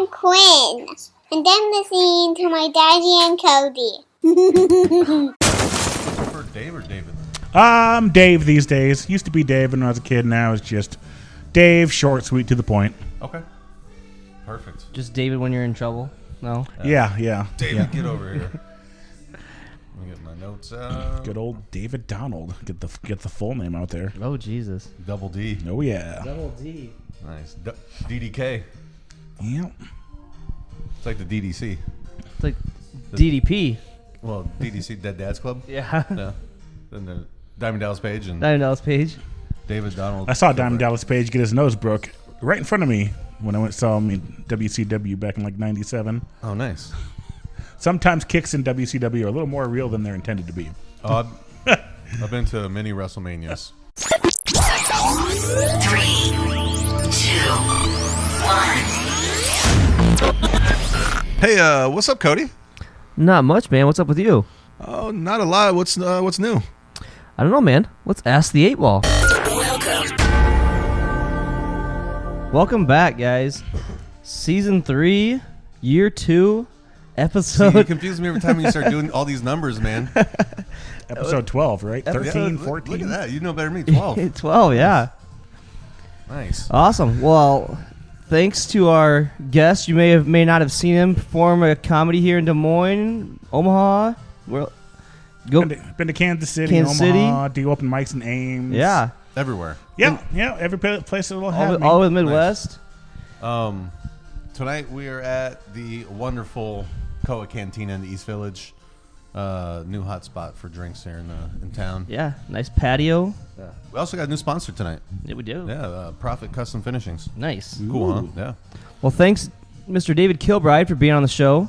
I'm Quinn, and I'm listening to my daddy and Cody. For Dave or David? Dave these days. Used to be Dave when I was a kid. Now it's just Dave, short, sweet, to the point. Okay. Perfect. Just David when you're in trouble? No? Yeah. David, get over here. Let me get my notes out. Good old David Donald. Get the full name out there. Oh, Jesus. Double D. Oh, yeah. Double D. Nice. DDK. Yep. It's like the DDC. It's like DDP. Well, DDC, Dead Dad's Club. Yeah. Yeah. Then the Diamond Dallas Page and $9 page. David Donald. I saw Diamond Dallas Page get his nose broke right in front of me when I saw him in WCW back in like '97. Oh, nice. Sometimes kicks in WCW are a little more real than they're intended to be. I've been to many WrestleManias. 3, 2, 1. Hey, what's up, Cody? Not much, man. What's up with you? Oh, not a lot. What's new? I don't know, man. Let's ask the 8-Ball. Welcome back, guys. Season 3, Year 2, Episode... See, you confuse me every time you start doing all these numbers, man. Episode 12, right? 13, 14. Look at that. You know better than me. 12. 12, yeah. Nice. Awesome. Well, thanks to our guest. You may not have seen him perform a comedy here in Des Moines, Omaha. Been to Kansas City, Omaha, do open mics in Ames. Yeah. Everywhere. Yeah, every place that will have me. All over the Midwest. Nice. Tonight we are at the wonderful Coa Cantina in the East Village. New hot spot for drinks here in town. Yeah, nice patio. Yeah. We also got a new sponsor tonight. Yeah, we do. Yeah, Proffitt Custom Finishings. Nice. Cool, huh? Yeah. Well, thanks, Mr. David Kilbride, for being on the show.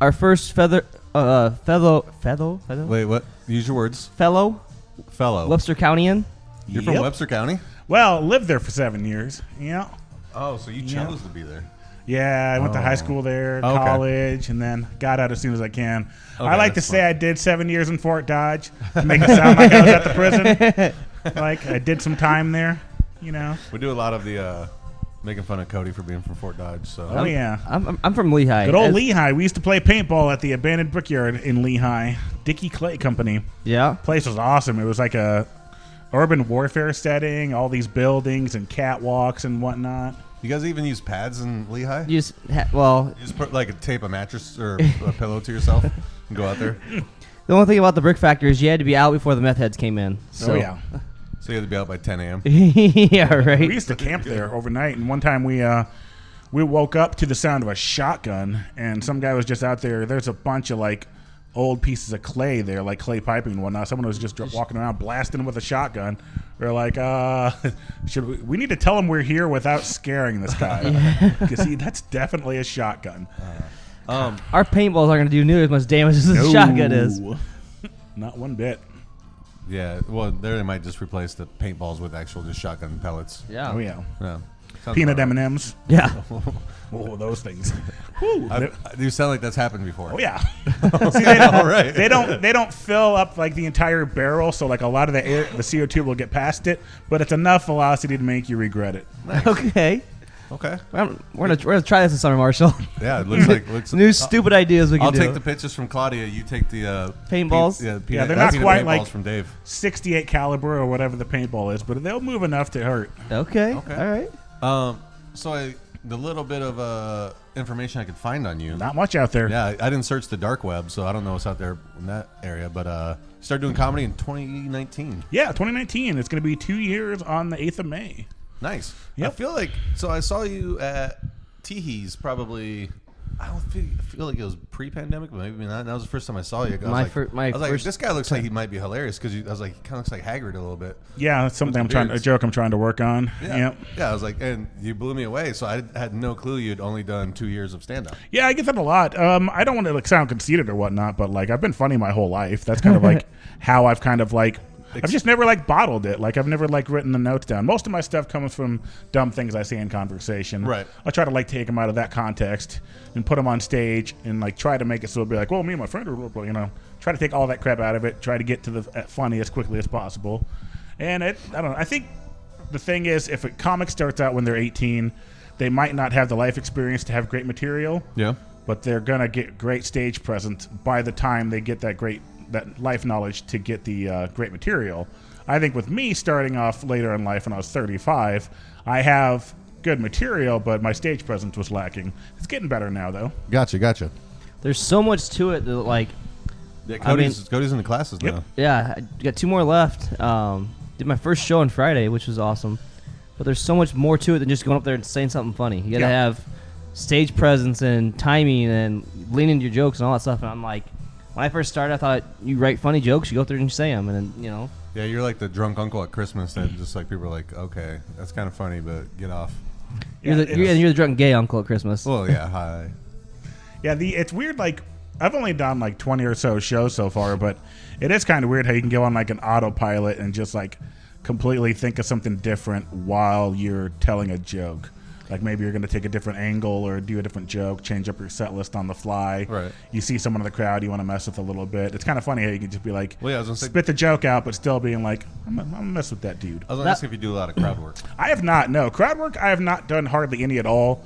Our first fellow. Wait, what? Use your words. Fellow Webster Countyan. You're from Webster County? Well, lived there for 7 years. Yeah. Oh, so you chose to be there. Yeah, I went to high school there, college, and then got out as soon as I can. I like to say I did 7 years in Fort Dodge to make it sound like I was at the prison. Like I did some time there, you know. We do a lot of the making fun of Cody for being from Fort Dodge. So I'm from Lehigh. Good old Lehigh. We used to play paintball at the abandoned brickyard in Lehigh, Dickie Clay Company. Yeah, place was awesome. It was like a urban warfare setting, all these buildings and catwalks and whatnot. You guys even use pads in Lehigh? You just put like tape a mattress or a pillow to yourself and go out there. The only thing about the brick factory is you had to be out before the meth heads came in. So. Oh yeah. So you had to be out by 10 a.m. Yeah, right. We used to camp there overnight, and one time we woke up to the sound of a shotgun, and some guy was just out there. There's a bunch of like old pieces of clay there, like clay piping and whatnot. Someone was just walking around blasting with a shotgun. We're like, should we need to tell him we're here without scaring this guy? Because that's definitely a shotgun. Our paintballs aren't going to do nearly as much damage as the shotgun is. Not one bit. Yeah, well, there they might just replace the paintballs with actual just shotgun pellets. Yeah. Oh yeah. Sounds Peanut M&Ms. Yeah. Oh, those things. You sound like that's happened before. Oh yeah. See, they They don't fill up like the entire barrel, so like a lot of the CO2 will get past it, but it's enough velocity to make you regret it. Nice. Okay. We're gonna try this this summer, Marshall. Yeah, it looks new stupid ideas we can I'll do. take the pictures from Claudia. You take the paintballs. They're not quite like from Dave. 68 caliber or whatever the paintball is, but they'll move enough to hurt. Okay. All right. So the little bit of information I could find on you. Not much out there. Yeah, I didn't search the dark web, so I don't know what's out there in that area. But started doing comedy in 2019. Yeah, 2019. It's going to be 2 years on the 8th of May. Nice. Yep. I feel like I saw you at TeeHee's probably. I don't feel like it was pre-pandemic, but maybe not. That was the first time I saw you. I was like, this guy looks like he might be hilarious because I was like, he kind of looks like Hagrid a little bit. Yeah, that's something a joke I'm trying to work on. Yeah. Yep. Yeah, I was like, and you blew me away. So I had no clue you'd only done 2 years of stand-up. Yeah, I get that a lot. I don't want to sound conceited or whatnot, but like I've been funny my whole life. That's kind of like how I've kind of like. I've just never like bottled it. Like I've never like written the notes down. Most of my stuff comes from dumb things I say in conversation. Right. I try to like take them out of that context and put them on stage and like try to make it so it'll be like, well, me and my friend are, you know, try to take all that crap out of it. Try to get to the funny as quickly as possible. And I don't know. I think the thing is, if a comic starts out when they're 18, they might not have the life experience to have great material. Yeah. But they're gonna get great stage presence by the time they get that life knowledge to get the great material. I think with me starting off later in life when I was 35, I have good material, but my stage presence was lacking. It's getting better now, though. Gotcha. There's so much to it that, like... Yeah, Cody's in the classes now. Yeah, I got 2 more left. Did my first show on Friday, which was awesome. But there's so much more to it than just going up there and saying something funny. You got to have stage presence and timing and leaning into your jokes and all that stuff. And I'm like, when I first started, I thought you write funny jokes, you go through and you say them, and then, you know. Yeah, you're like the drunk uncle at Christmas that just like people are like, okay, that's kind of funny, but get off. You're the drunk gay uncle at Christmas. Well, yeah, hi. Yeah, it's weird. Like, I've only done like 20 or so shows so far, but it is kind of weird how you can go on like an autopilot and just like completely think of something different while you're telling a joke. Like maybe you're going to take a different angle or do a different joke, change up your set list on the fly. Right. You see someone in the crowd you want to mess with a little bit. It's kind of funny how you can just be like, spit the joke out, but still being like, I'm going to mess with that dude. I was going to ask if you do a lot of crowd work. I have not. No. Crowd work, I have not done hardly any at all.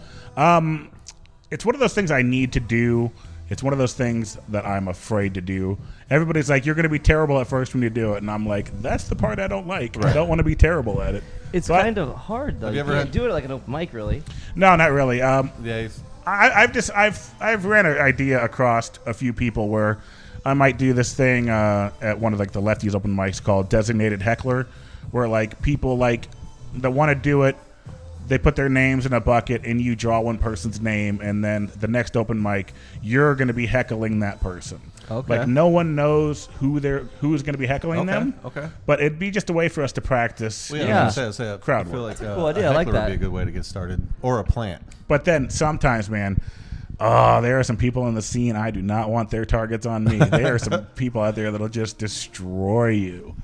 It's one of those things I need to do. It's one of those things that I'm afraid to do. Everybody's like, you're going to be terrible at first when you do it. And I'm like, that's the part I don't like. Right. I don't want to be terrible at it. It's kind of hard, though. You can't do it like an open mic, really. No, not really. Yeah. I've ran an idea across a few people where I might do this thing at one of like the lefties open mics called Designated Heckler, where like people like that want to do it, they put their names in a bucket and you draw one person's name, and then the next open mic you're going to be heckling that person. Okay. Like no one knows who is going to be heckling them. Okay. But it'd be just a way for us to practice. Well, say crowd I feel work. like cool idea. I like that. Would be a good way to get started, or a plant. But then sometimes, man, there are some people in the scene I do not want their targets on me. There are some people out there that'll just destroy you.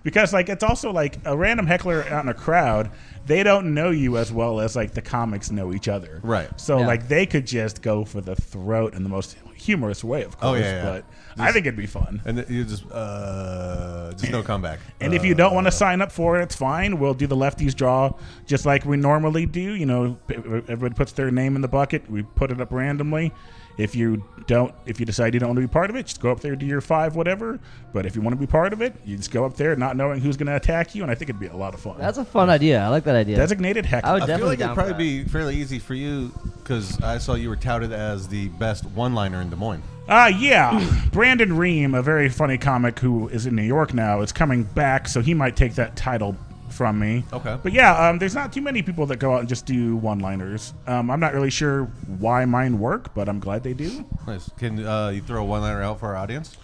Because like it's also like a random heckler out in a crowd, they don't know you as well as like the comics know each other. Right. So like they could just go for the throat in the most humorous way, of course. But I think it'd be fun. And you just no comeback. And if you don't want to sign up for it, it's fine. We'll do the lefties draw just like we normally do. You know, everybody puts their name in the bucket. We put it up randomly. If you decide you don't want to be part of it, just go up there, do your 5, whatever. But if you want to be part of it, you just go up there not knowing who's going to attack you, and I think it'd be a lot of fun. That's a fun idea. I like that idea. Designated heckler. I would I feel definitely like it'd probably be fairly easy for you because I saw you were touted as the best one-liner in Des Moines. Yeah. Brandon Ream, a very funny comic who is in New York now, is coming back, so he might take that title from me. Okay. But yeah, there's not too many people that go out and just do one-liners. I'm not really sure why mine work, but I'm glad they do. Nice. Can you throw a one-liner out for our audience?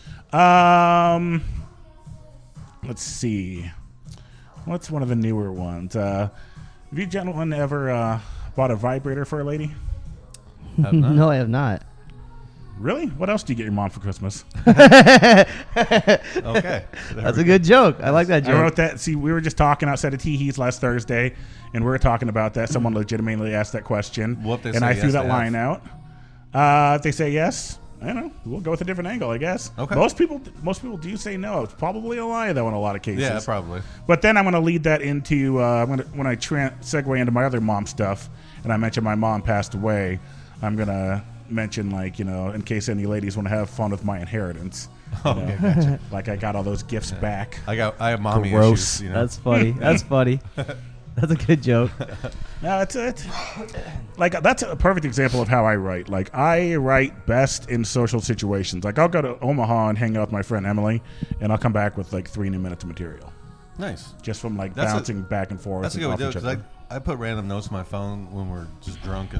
Let's see. What's one of the newer ones? Have you gentlemen ever bought a vibrator for a lady? No, I have not. Really? What else do you get your mom for Christmas? Okay. That's a good joke. I like that joke. I wrote that. See, we were just talking outside of TeeHee's last Thursday, and we were talking about that. Someone legitimately asked that question, and I threw that line out. If they say yes, I don't know. We'll go with a different angle, I guess. Okay. Most people do say no. It's probably a lie, though, in a lot of cases. Yeah, probably. But then I'm going to lead that into when I segue into my other mom stuff, and I mentioned my mom passed away, I'm going to mention, like, you know, in case any ladies want to have fun with my inheritance. Okay, gotcha. Like I got all those gifts back. I have mommy Gross. issues. You know? That's funny. That's funny. That's a good joke. No, it's like that's a perfect example of how I write. Like I write best in social situations. Like I'll go to Omaha and hang out with my friend Emily, and I'll come back with like 3 new minutes of material. Nice. Just from like bouncing back and forth. That's a good way to do it, because I I put random notes on my phone when we're just drunk,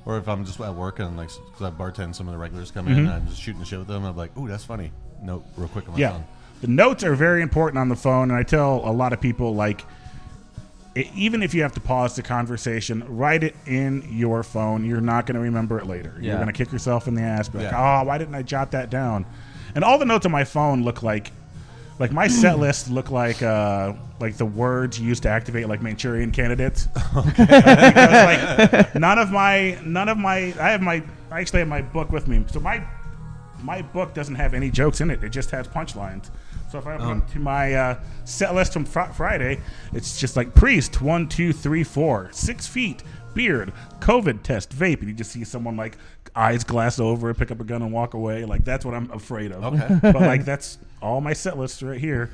or if I'm just at work and like, because I bartend, some of the regulars come in and I'm just shooting the shit with them. I'm like, ooh, that's funny. Note real quick on my phone. The notes are very important on the phone, and I tell a lot of people, like, even if you have to pause the conversation, write it in your phone. You're not going to remember it later. You're going to kick yourself in the ass. Be like, oh, why didn't I jot that down? And all the notes on my phone look like my set list look like the words used to activate like Manchurian Candidates. Okay. Because like none of my I actually have my book with me. So my book doesn't have any jokes in it. It just has punchlines. So if I open up to my set list from Friday, it's just like priest, 1, 2, 3, 4, 6 feet, beard, COVID test, vape, and you just see someone like eyes glass over, pick up a gun and walk away. Like that's what I'm afraid of. Okay. But like that's all my set lists right here.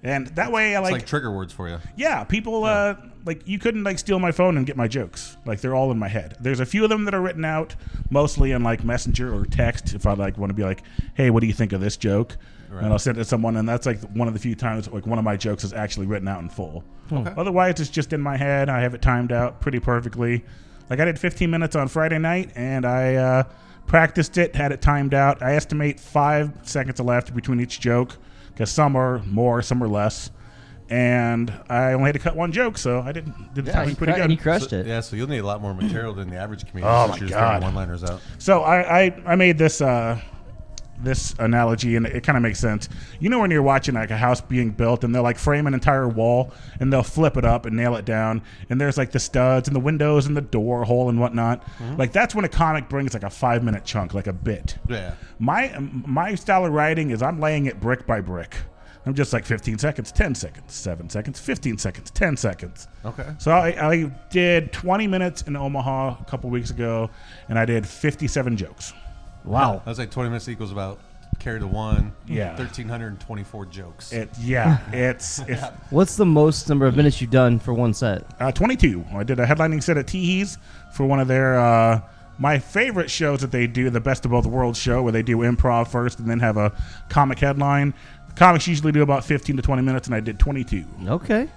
And that way, I it's like trigger words for you. Yeah, people like you couldn't like steal my phone and get my jokes. Like they're all in my head. There's a few of them that are written out, mostly in like Messenger or text. If I like want to be like, hey, what do you think of this joke? Right. And I'll send it to someone, and that's like one of the few times like one of my jokes is actually written out in full. Okay. Otherwise, it's just in my head. I have it timed out pretty perfectly. Like I did 15 minutes on Friday night, and I practiced it, had it timed out. I estimate 5 seconds left between each joke. Because some are more, some are less. And I only had to cut one joke, so I did something pretty good. And he crushed it. Yeah, so you'll need a lot more material than the average comedian. Oh, my God. One-liners out. So I made this this analogy, and it kind of makes sense. You know when you're watching like a house being built, and they'll like frame an entire wall, and they'll flip it up and nail it down, and there's like the studs and the windows and the door hole and whatnot. Mm-hmm. Like that's when a comic brings like a 5-minute chunk, like a bit. Yeah. My style of writing is I'm laying it brick by brick. I'm just like 15 seconds, 10 seconds, 7 seconds, 15 seconds, 10 seconds. Okay. So I did 20 minutes in Omaha a couple weeks ago, and I did 57 jokes. Wow. That was like 20 minutes equals about carry to 1. Yeah. 1,324 jokes. What's the most number of minutes you've done for one set? 22. I did a headlining set at TeeHee's for one of their my favorite shows that they do, the Best of Both Worlds show, where they do improv first and then have a comic headline. Comics usually do about 15 to 20 minutes, and I did 22. Okay.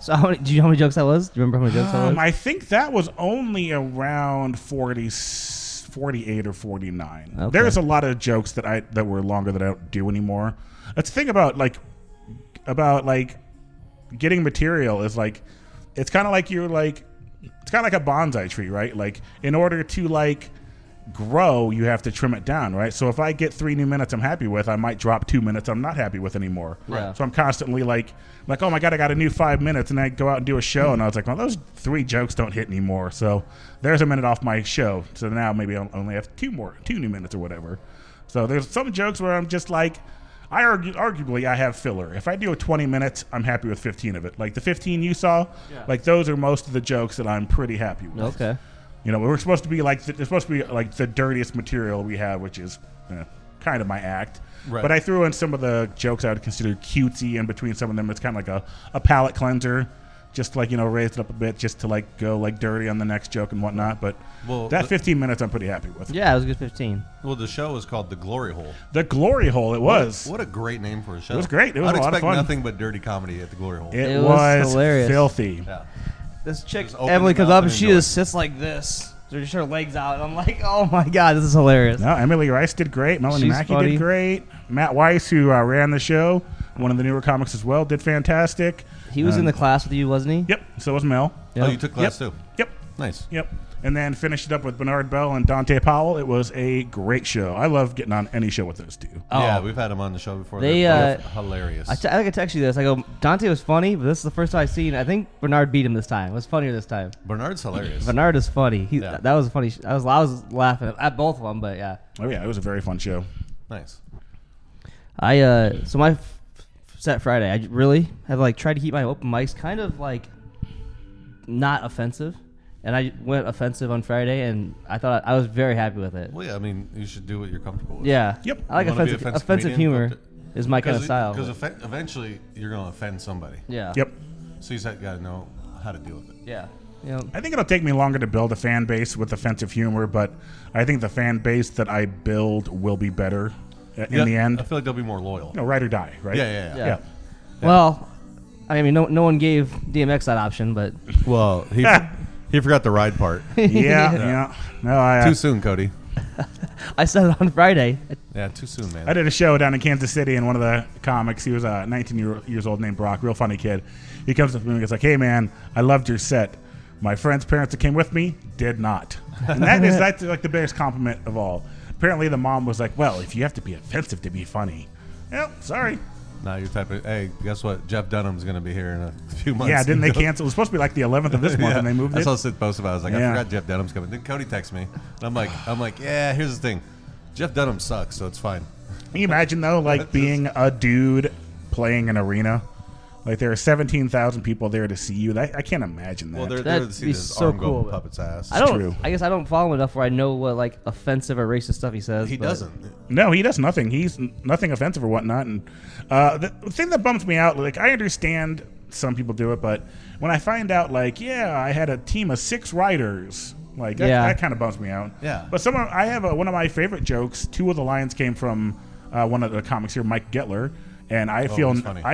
So do you know how many jokes that was? Do you remember how many jokes that was? I think that was only around 48 or 49. Okay. There's a lot of jokes that were longer that I don't do anymore. That's the thing about getting material is like it's kind of like it's kind of like a bonsai tree, right? Like in order to like grow, you have to trim it down, right? So if I get 3 new minutes I'm happy with, I might drop 2 minutes I'm not happy with anymore. Right. So I'm constantly like, oh my God, I got a new 5 minutes, and I go out and do a show, and I was like, well, those 3 jokes don't hit anymore. So there's a minute off my show. So now maybe I'll only have 2 new minutes or whatever. So there's some jokes where I'm just like, arguably I have filler. If I do a 20 minutes, I'm happy with 15 of it. Like the 15 you saw, like those are most of the jokes that I'm pretty happy with. Okay. You know, we're supposed to be like it's supposed to be like the dirtiest material we have, which is kind of my act. Right. But I threw in some of the jokes I would consider cutesy in between some of them. It's kind of like a palate cleanser, just to like raise it up a bit, just to like go like dirty on the next joke and whatnot. But that 15 minutes I'm pretty happy with. Yeah, it was a good 15. Well, the show was called The Glory Hole. The Glory Hole, it was. What a great name for a show. It was great. It was a lot of fun. I'd expect nothing but dirty comedy at The Glory Hole. It was hilarious. Filthy. Yeah. This chick, Emily, comes up and she just sits like this. Just her legs out. And I'm like, oh my God, this is hilarious. No, Emily Rice did great. Melanie Mackey did great. Matt Weiss, who ran the show, one of the newer comics as well, did fantastic. He was in the class with you, wasn't he? Yep. So was Mel. Yep. Oh, you took class too? Yep. Nice. Yep. And then finished it up with Bernard Bell and Dante Powell. It was a great show. I love getting on any show with those two. Oh. Yeah, we've had them on the show before. They're hilarious. I think I text you this. I go, Dante was funny, but this is the first time I've seen. I think Bernard beat him this time. It was funnier this time. Bernard's hilarious. Bernard is funny. That was funny. I was laughing at both of them, but yeah. Oh yeah, it was a very fun show. Nice. So my set Friday, I really have like tried to keep my open mics kind of like not offensive. And I went offensive on Friday, and I thought I was very happy with it. Well, yeah, I mean, you should do what you're comfortable with. Yeah. Yep. I like offensive humor is my kind of style. Because eventually you're going to offend somebody. Yeah. Yep. So you got to know how to deal with it. Yeah. Yep. I think it'll take me longer to build a fan base with offensive humor, but I think the fan base that I build will be better in the end. I feel like they'll be more loyal. Ride or die, right? Yeah. Well, I mean, no one gave DMX that option, but well, he forgot the ride part. Yeah. No, too soon, Cody. I said it on Friday. Yeah, too soon, man. I did a show down in Kansas City, and one of the comics, he was 19 years old, named Brock, real funny kid. He comes up to me and goes like, "Hey, man, I loved your set. My friend's parents that came with me did not." And that's like the biggest compliment of all. Apparently, the mom was like, "Well, if you have to be offensive to be funny." Well, sorry. Now you're typing, hey, guess what? Jeff Dunham's going to be here in a few months. Yeah, didn't they cancel? It was supposed to be like the 11th of this month, and they moved it. I saw Sid post about it. I was like, I forgot Jeff Dunham's coming. Then Cody texts me, and I'm like, yeah, here's the thing. Jeff Dunham sucks, so it's fine. Can you imagine, though, like being a dude playing an arena. Like there are 17,000 people there to see you. I can't imagine that. Well, they're there to see this arm go puppet's ass. I guess I don't follow him enough where I know what like offensive or racist stuff he says. He doesn't. No, he does nothing. He's nothing offensive or whatnot. And the thing that bums me out, like I understand some people do it, but when I find out, like, yeah, I had a team of 6 riders, like that kind of bums me out. Yeah. But I have one of my favorite jokes. 2 of the lines came from one of the comics here, Mike Getler. And I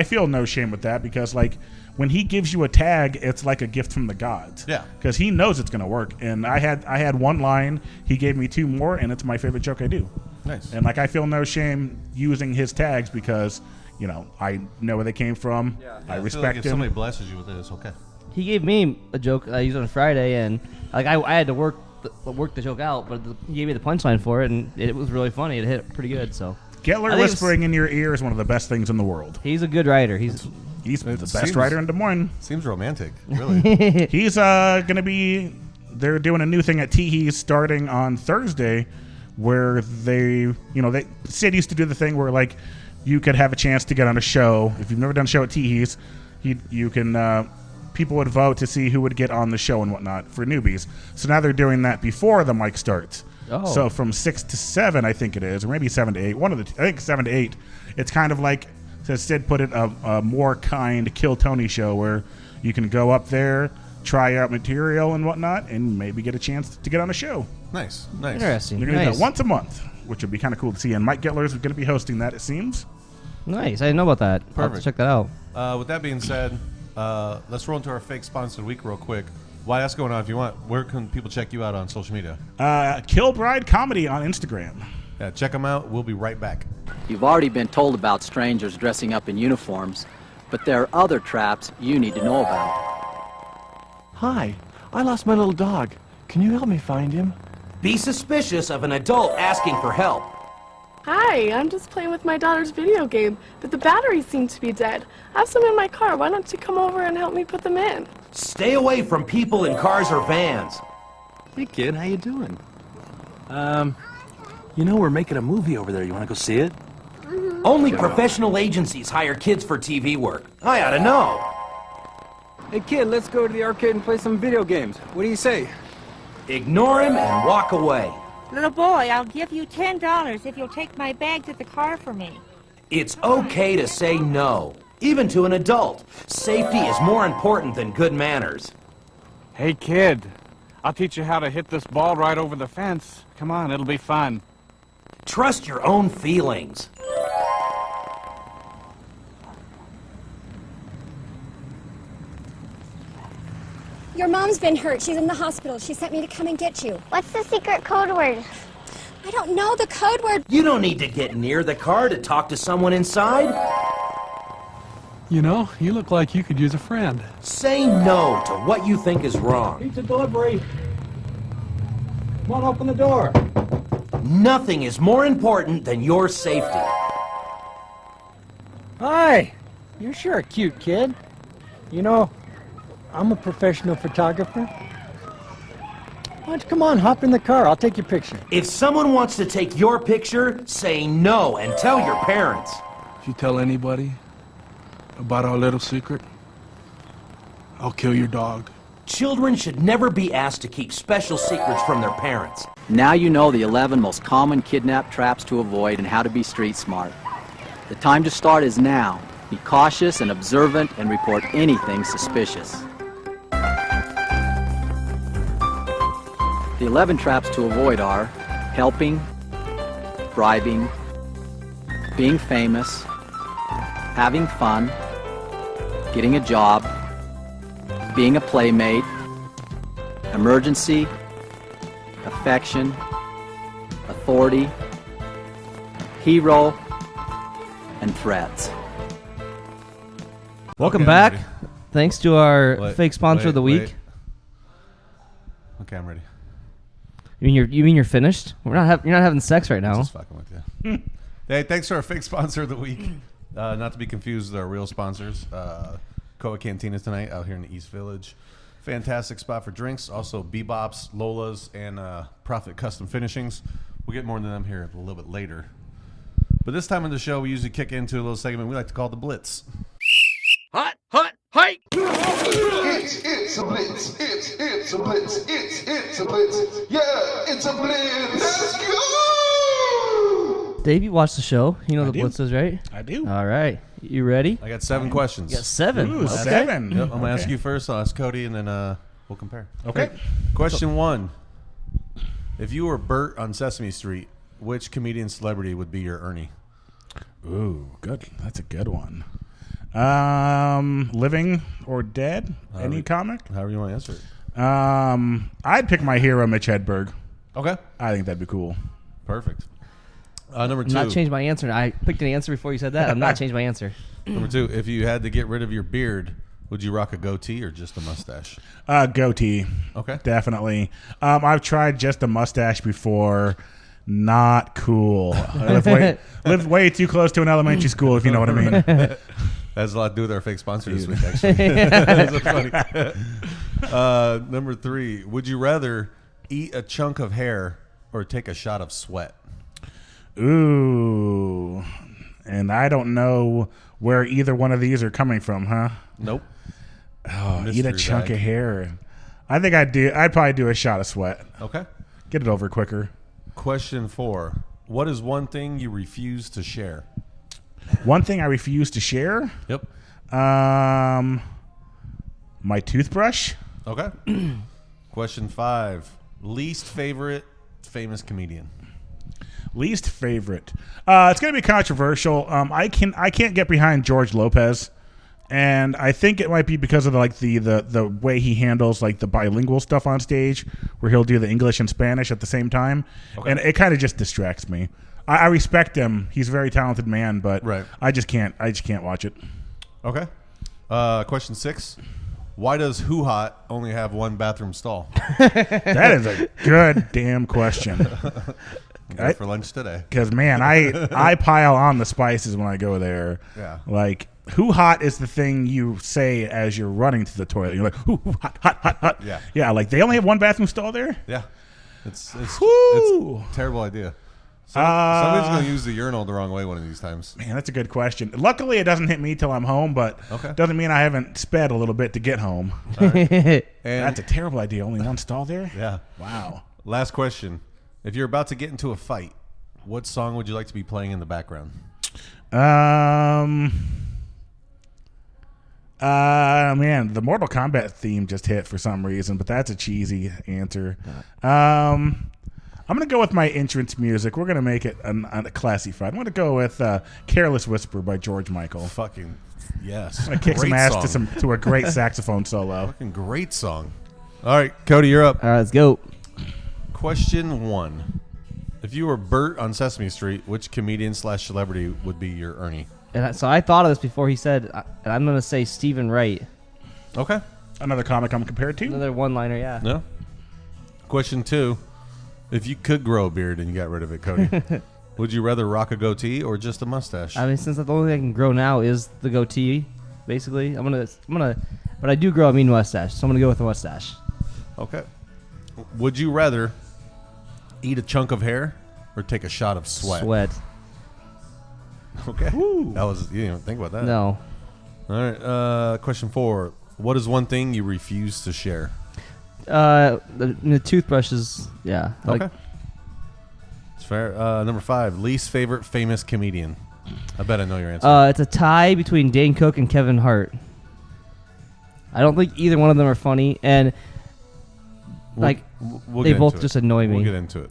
feel no shame with that because, like, when he gives you a tag, it's like a gift from the gods. Yeah. Because he knows it's going to work. And I had 1 line. He gave me 2 more, and it's my favorite joke I do. Nice. And, like, I feel no shame using his tags because, you know, I know where they came from. Yeah. I respect if him. Somebody blesses you with it, it's okay. He gave me a joke I used on Friday, and, like, I had to work the joke out, but he gave me the punchline for it, and it was really funny. It hit pretty good, so. Getler whispering in your ear is one of the best things in the world. He's a good writer. He's the best writer in Des Moines. Seems romantic, really. He's going to be... They're doing a new thing at TeeHee starting on Thursday where Sid used to do the thing where, like, you could have a chance to get on a show. If you've never done a show at TeeHee's, you can... people would vote to see who would get on the show and whatnot for newbies. So now they're doing that before the mic starts. Oh. So from 6 to 7, I think it is, or maybe 7 to 8. I think 7 to 8. It's kind of like, as Sid put it, a more kind Kill Tony show where you can go up there, try out material and whatnot, and maybe get a chance to get on a show. Nice. Interesting. They're going to do that once a month, which would be kind of cool to see. And Mike Getler's going to be hosting that, it seems. Nice. I didn't know about that. Perfect. I'll have to check that out. With that being said, let's roll into our fake sponsor of the week real quick. Why that's going on if you want. Where can people check you out on social media? Kilbride Comedy on Instagram. Yeah, check them out. We'll be right back. You've already been told about strangers dressing up in uniforms, but there are other traps you need to know about. Hi, I lost my little dog. Can you help me find him? Be suspicious of an adult asking for help. Hi, I'm just playing with my daughter's video game, but the batteries seem to be dead. I have some in my car. Why don't you come over and help me put them in? Stay away from people in cars or vans. Hey kid, how you doing? You know we're making a movie over there. You want to go see it? Only professional agencies hire kids for TV work. I ought to know. Hey kid, let's go to the arcade and play some video games. What do you say? Ignore him and walk away. Little boy, I'll give you $10 if you'll take my bag to the car for me. It's okay to say no, even to an adult. Safety is more important than good manners. Hey kid, I'll teach you how to hit this ball right over the fence. Come on, it'll be fun. Trust your own feelings. Your mom's been hurt. She's in the hospital. She sent me to come and get you. What's the secret code word? I don't know the code word. You don't need to get near the car to talk to someone inside. You know, you look like you could use a friend. Say no to what you think is wrong. Pizza delivery. Come on, open the door. Nothing is more important than your safety. Hi. You're sure a cute kid. You know, I'm a professional photographer. Why don't you come on, hop in the car. I'll take your picture. If someone wants to take your picture, say no and tell your parents. If you tell anybody about our little secret, I'll kill your dog. Children should never be asked to keep special secrets from their parents. Now you know the 11 most common kidnap traps to avoid and how to be street smart. The time to start is now. Be cautious and observant and report anything suspicious. The 11 traps to avoid are helping, bribing, being famous, having fun, getting a job, being a playmate, emergency, affection, authority, hero, and threats. Welcome back. Thanks to our fake sponsor of the week. Okay, I'm ready. You mean you're finished? You're not having sex right now. I'm just fucking with you. Hey, thanks to our fake sponsor of the week. Not to be confused with our real sponsors. Coa Cantina tonight out here in the East Village. Fantastic spot for drinks. Also BBops, Lola's, and Proffitt Custom Finishings. We'll get more into them here a little bit later. But this time in the show, we usually kick into a little segment we like to call the Blitz. Hot, hike! It's a blitz. It's a blitz. It's a blitz. Yeah, it's a blitz. Let's go! Dave, you watch the show. You know the Blitz is, right? I do. All right. You ready? I got 7 questions. You got 7. Ooh, 7. Yep, I'm going to ask you first. I'll ask Cody, and then we'll compare. Okay. Question 1. If you were Bert on Sesame Street, which comedian celebrity would be your Ernie? Ooh, good. That's a good one. Living or dead? Any comic? However you want to answer it. I'd pick my hero, Mitch Hedberg. Okay. I think that'd be cool. Perfect. Number 2. I'm not changing my answer. I picked an answer before you said that. I'm not changing my answer. Number 2. If you had to get rid of your beard, would you rock a goatee or just a mustache? Goatee. Okay. Definitely. I've tried just a mustache before. Not cool. I lived way too close to an elementary school, if you know what I mean. That has a lot to do with our fake sponsor this week, actually. That's funny. Number 3. Would you rather eat a chunk of hair or take a shot of sweat? Ooh. And I don't know where either one of these are coming from, huh? Nope. Oh, eat a chunk of hair. I think I'd probably do a shot of sweat. Okay. Get it over quicker. Question 4. What is one thing you refuse to share? One thing I refuse to share? Yep. My toothbrush. Okay. Question 5. Least favorite famous comedian. Least favorite. It's going to be controversial. I can't get behind George Lopez, and I think it might be because of the way he handles like the bilingual stuff on stage, where he'll do the English and Spanish at the same time, and it kind of just distracts me. I respect him; he's a very talented man, but I just can't watch it. Okay. Question 6. Why does Who Hot only have one bathroom stall? That is a good damn question. For lunch today. Because, man, I pile on the spices when I go there. Yeah. Like, Who Hot is the thing you say as you're running to the toilet. You're like, ooh, hot, hot, hot, hot. Yeah. Yeah, like, they only have one bathroom stall there? Yeah. It's a terrible idea. Somebody's going to use the urinal the wrong way one of these times. Man, that's a good question. Luckily, it doesn't hit me till I'm home, but doesn't mean I haven't sped a little bit to get home. All right. And that's a terrible idea. Only one stall there? Yeah. Wow. Last question. If you're about to get into a fight, what song would you like to be playing in the background? Man, the Mortal Kombat theme just hit for some reason, but that's a cheesy answer. I'm going to go with my entrance music. We're going to make it a classy fight. I'm going to go with Careless Whisper by George Michael. Fucking yes. I'm going to kick some ass to a great saxophone solo. Fucking great song. All right, Cody, you're up. All right, let's go. Question 1. If you were Bert on Sesame Street, which comedian/celebrity would be your Ernie? And so I thought of this before he said, and I'm going to say Stephen Wright. Okay. Another comic I'm compared to? Another one-liner, yeah. No. Question 2. If you could grow a beard and you got rid of it, Cody, would you rather rock a goatee or just a mustache? I mean, since the only thing I can grow now is the goatee, basically, I'm gonna, but I do grow a mean mustache, so I'm gonna go with a mustache. Okay. Would you rather eat a chunk of hair or take a shot of sweat? Sweat. Okay. You didn't even think about that. No. All right. Question 4. What is one thing you refuse to share? The toothbrushes. Yeah. Okay. It's fair. Number 5. Least favorite famous comedian. I bet I know your answer. It's a tie between Dane Cook and Kevin Hart. I don't think either one of them are funny, and they both just annoy me. We'll get into it.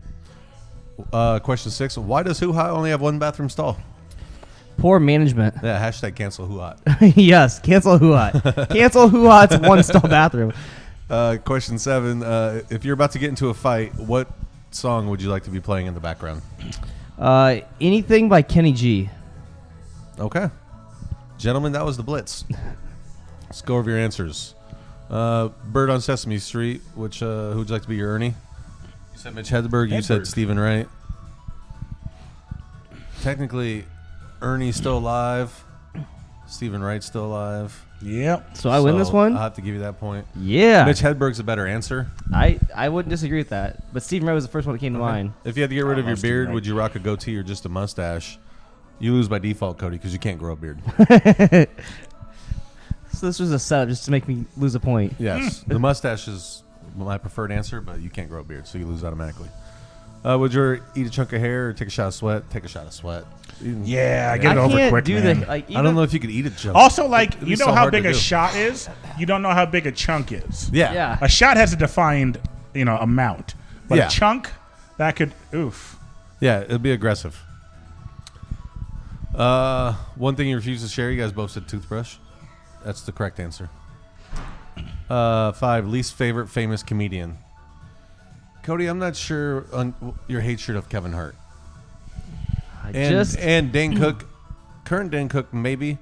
Question 6. Why does Who Hot only have one bathroom stall? Poor management. Yeah, hashtag cancel Who Hot. Yes, cancel Who Hot. Cancel Who Hot's one stall bathroom. Question 7. If you're about to get into a fight, what song would you like to be playing in the background? Anything by Kenny G. Okay. Gentlemen, that was the Blitz. Let's go over your answers. Bird on Sesame Street, which who would you like to be your Ernie? You said Mitch Hedberg. You said Stephen Wright. Technically, Ernie's still alive. Stephen Wright's still alive. Yep. So I win this one? I'll have to give you that point. Yeah. Mitch Hedberg's a better answer. I wouldn't disagree with that. But Stephen Wright was the first one that came to mind. If you had to get rid of your beard, would you rock a goatee or just a mustache? You lose by default, Cody, because you can't grow a beard. So this was a setup just to make me lose a point. Yes. The mustache is my preferred answer, but you can't grow a beard, so you lose automatically. Would you eat a chunk of hair or take a shot of sweat? Take a shot of sweat. Yeah, I get it over quick, man. I don't know if you could eat a chunk. Also, like, you know how big a shot is? You don't know how big a chunk is. Yeah. A shot has a defined, amount. But a chunk, that could, oof. Yeah, it'd be aggressive. One thing you refuse to share, you guys both said toothbrush. That's the correct answer. 5, least favorite famous comedian. Cody, I'm not sure on your hatred of Kevin Hart. And Dane Cook, current Dane Cook, maybe.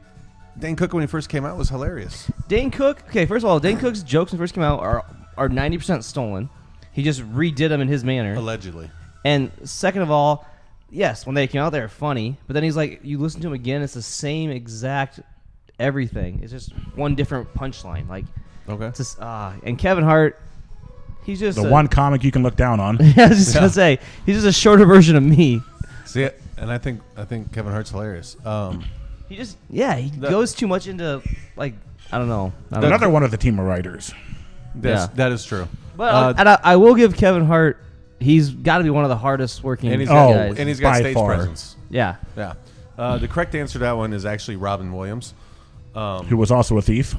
Dane Cook, when he first came out, was hilarious. Dane Cook, okay, first of all, Dane Cook's jokes when he first came out are 90% stolen. He just redid them in his manner. Allegedly. And second of all, yes, when they came out, they were funny. But then he's like, you listen to him again, it's the same exact everything. It's just one different punchline. Like, okay. It's just, and Kevin Hart, he's just the one comic you can look down on. Yeah, I was just gonna say, he's just a shorter version of me. See, and I think Kevin Hart's hilarious. He just, he goes too much into, like, I don't know. Another one of the team of writers. That is true. But and I will give Kevin Hart, he's got to be one of the hardest working guys. And he's got stage far. presence. Yeah. Yeah. The correct answer to that one is actually Robin Williams. Who was also a thief.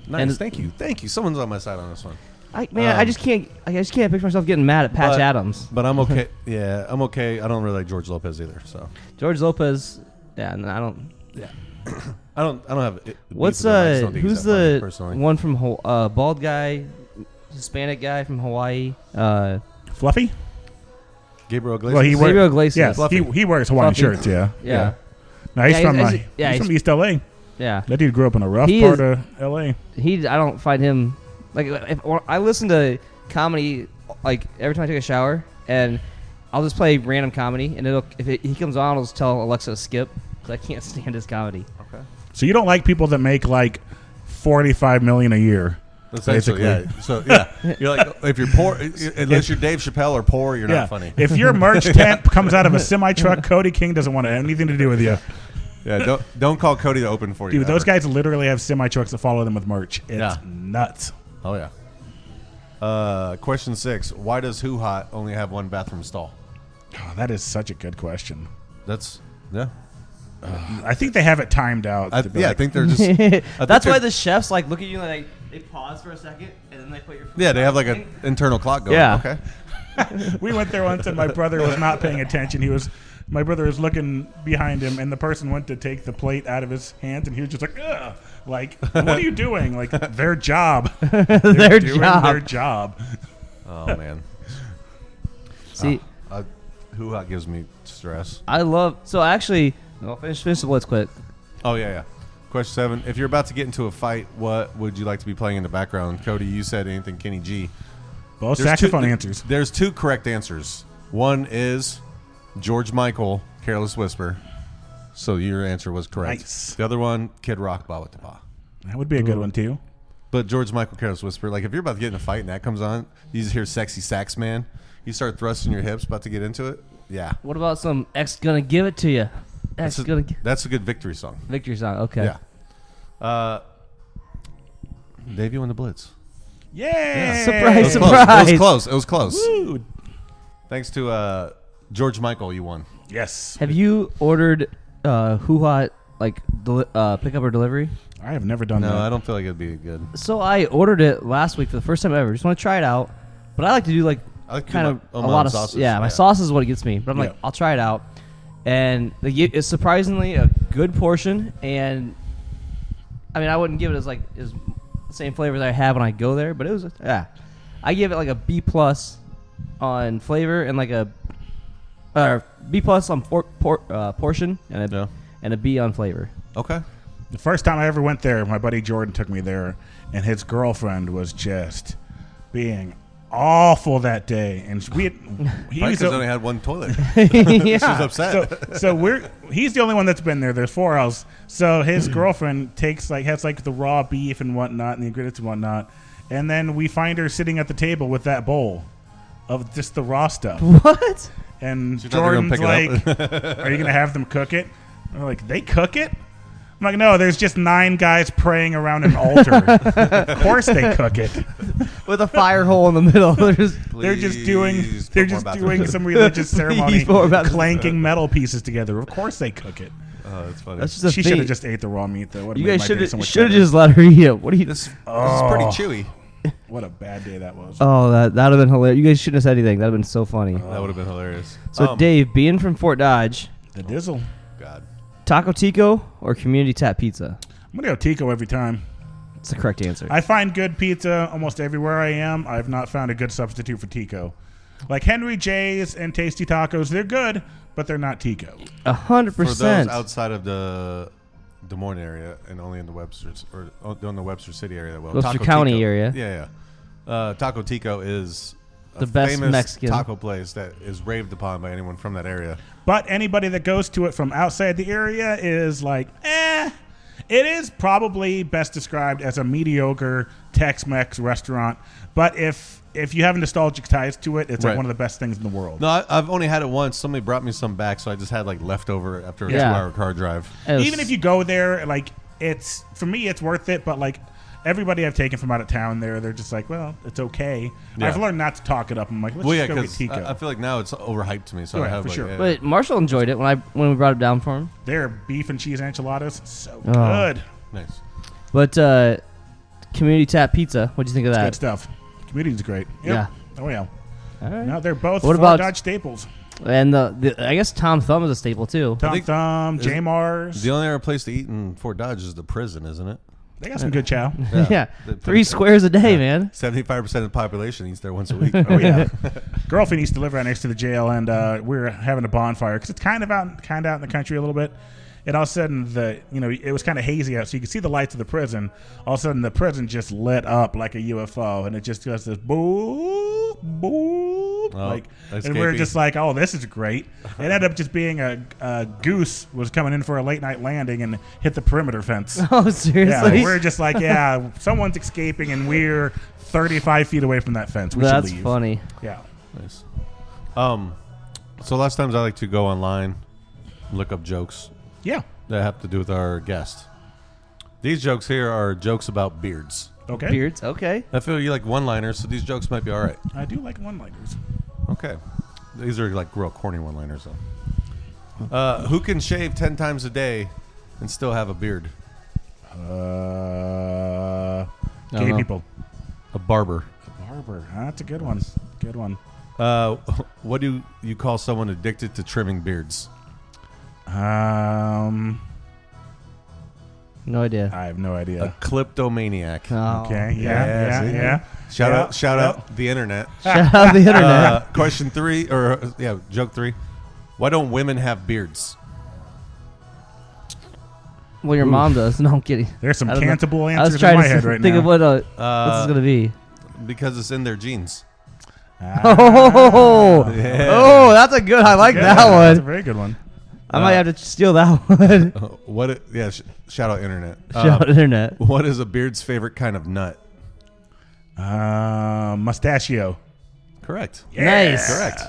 Nice. And thank you. Someone's on my side on this one. I just can't picture myself getting mad at Patch Adams. But I'm okay. Yeah, I'm okay. I don't really like George Lopez either. So George Lopez, I don't. Yeah, I don't have. Who's the one from bald guy, Hispanic guy from Hawaii? Fluffy. Gabriel Iglesias. Well, Gabriel Iglesias. Yes, he wears Hawaiian shirts. Yeah. No, he's from East LA. Yeah, that dude grew up in a rough part of LA. I don't find him like if I listen to comedy like every time I take a shower, and I'll just play random comedy, and he comes on, I'll just tell Alexa to skip because I can't stand his comedy. Okay. So you don't like people that make like $45 million a year. Basically, yeah. So you're like, if you're poor, unless you're Dave Chappelle or poor, you're not funny. If your merch tent comes out of a semi truck, Cody King doesn't want anything to do with you. Yeah, don't call Cody to open for you. Dude, those guys literally have semi trucks that follow them with merch. It's nuts. Oh yeah. Question 6: why does Who Hot only have one bathroom stall? Oh, that is such a good question. That's I think they have it timed out. I think they're just. That's why the chefs like look at you and like they pause for a second and then they put your food they have like an internal clock going. Yeah. Okay. We went there once and my brother was not paying attention. My brother was looking behind him, and the person went to take the plate out of his hands, and he was just like, ugh. Like, what are you doing? Like, their job. They're doing their job. Oh, man. See, Who Hot gives me stress. I'll finish the Blitz quick. Oh, yeah. Question 7. If you're about to get into a fight, what would you like to be playing in the background? Cody, you said anything Kenny G. Both saxophone answers. There's 2 correct answers. One is George Michael, Careless Whisper. So your answer was correct. Nice. The other one, Kid Rock, Ba With Da Ba. That would be a good one, too. But George Michael, Careless Whisper, like if you're about to get in a fight and that comes on, you just hear Sexy Sax Man. You start thrusting your hips, about to get into it. Yeah. What about some X Gonna Give It To You? That's a good victory song. Victory song, okay. Yeah. Dave, you won the Blitz. Yeah. Surprise. It was close. Woo. Thanks to George Michael, you won. Yes. Have you ordered Who Hot like pickup or delivery? I have never done that. No, I don't feel like it'd be good. So I ordered it last week for the first time ever. Just want to try it out. But I like to do like kind of a lot of sauces. Yeah, my sauce is what it gets me. But I'm like, I'll try it out. And it's surprisingly a good portion. And I mean, I wouldn't give it as the same flavor that I have when I go there. But it was I give it like a B+ on flavor and like a B+ on portion and a B on flavor. Okay. The first time I ever went there, my buddy Jordan took me there, and his girlfriend was just being awful that day. And he only had one toilet. She was upset. So he's the only one that's been there. There's 4 else. So his girlfriend has the raw beef and whatnot, and the ingredients and whatnot, and then we find her sitting at the table with that bowl of just the raw stuff. What? And Jordan's like, "Are you gonna have them cook it?" They're like, they cook it? I'm like, no, there's just 9 guys praying around an altar. Of course they cook it. With a fire hole in the middle. They're just doing some religious ceremony, clanking metal pieces together. Of course they cook it. Oh, that's funny. That's just she should have just ate the raw meat, though. You guys should have just let her eat it. What do you? This is pretty chewy. What a bad day that was. Oh, that would have been hilarious. You guys shouldn't have said anything. That would have been so funny. That would have been hilarious. So, Dave, being from Fort Dodge, the Dizzle. God. Taco Tico or Community Tap Pizza? I'm going to go Tico every time. That's the correct answer. I find good pizza almost everywhere I am. I've not found a good substitute for Tico. Like Henry J's and Tasty Tacos, they're good, but they're not Tico. 100%. For those outside of the Des Moines area and only in the Webster City area, Webster County area. Yeah. Taco Tico is the best famous Mexican taco place that is raved upon by anyone from that area. But anybody that goes to it from outside the area is like, It is probably best described as a mediocre Tex-Mex restaurant. But if you have nostalgic ties to it, it's like one of the best things in the world. No, I've only had it once. Somebody brought me some back, so I just had like leftover after a 2-hour car drive. Even if you go there, like for me, it's worth it. But like everybody I've taken from out of town there, they're just like, well, it's okay. Yeah. I've learned not to talk it up. I'm like, let's just go get Tico. I feel like now it's overhyped to me. So I have for sure. Yeah. But Marshall enjoyed it when we brought it down for him. Their beef and cheese enchiladas, so good. Nice. But Community Tap Pizza, what'd you think of that? Good stuff. Community's great. Yep. Yeah. Oh yeah. All right. No, they're both Fort Dodge staples. And I guess Tom Thumb is a staple too. Tom Thumb, J Mars. The only other place to eat in Fort Dodge is the prison, isn't it? They got some good chow. Yeah. 3 squares a day, man. 75% of the population eats there once a week. Oh yeah. Girlfriend used to live right next to the jail, and we were having a bonfire because it's kind of out in the country a little bit. And all of a sudden, it was kind of hazy out, so you could see the lights of the prison. All of a sudden, the prison just lit up like a UFO, and it just goes this boop, boop, and we're just like, oh, this is great. It ended up just being a goose was coming in for a late night landing and hit the perimeter fence. Oh, seriously? Yeah, we're just like, yeah, someone's escaping, and we're 35 feet away from that fence. That's should leave. Funny. Yeah. Nice. So last times I like to go online, look up jokes. Yeah. That have to do with our guest. These jokes here are jokes about beards. Okay. Beards, okay. I feel you like one-liners, so these jokes might be all right. I do like one-liners. Okay. These are like real corny one-liners, though. Who can shave 10 times a day and still have a beard? Gay people. A barber. A barber. That's a good one. Good one. What do you call someone addicted to trimming beards? No idea. I have no idea. A kleptomaniac. Oh. Okay. Yeah. Shout out the internet. Shout out the internet. Question 3, joke 3. Why don't women have beards? Well, your mom does. No, I'm kidding. There's some cantable answers in my head right now. Think of what this is going to be. Because it's in their genes. Oh, yeah. Oh, that's a good. I like that one. That's a very good one. I might have to steal that one. Shout out internet. Shout out internet. What is a beard's favorite kind of nut? Mustachio. Correct. Yeah. Nice. Correct.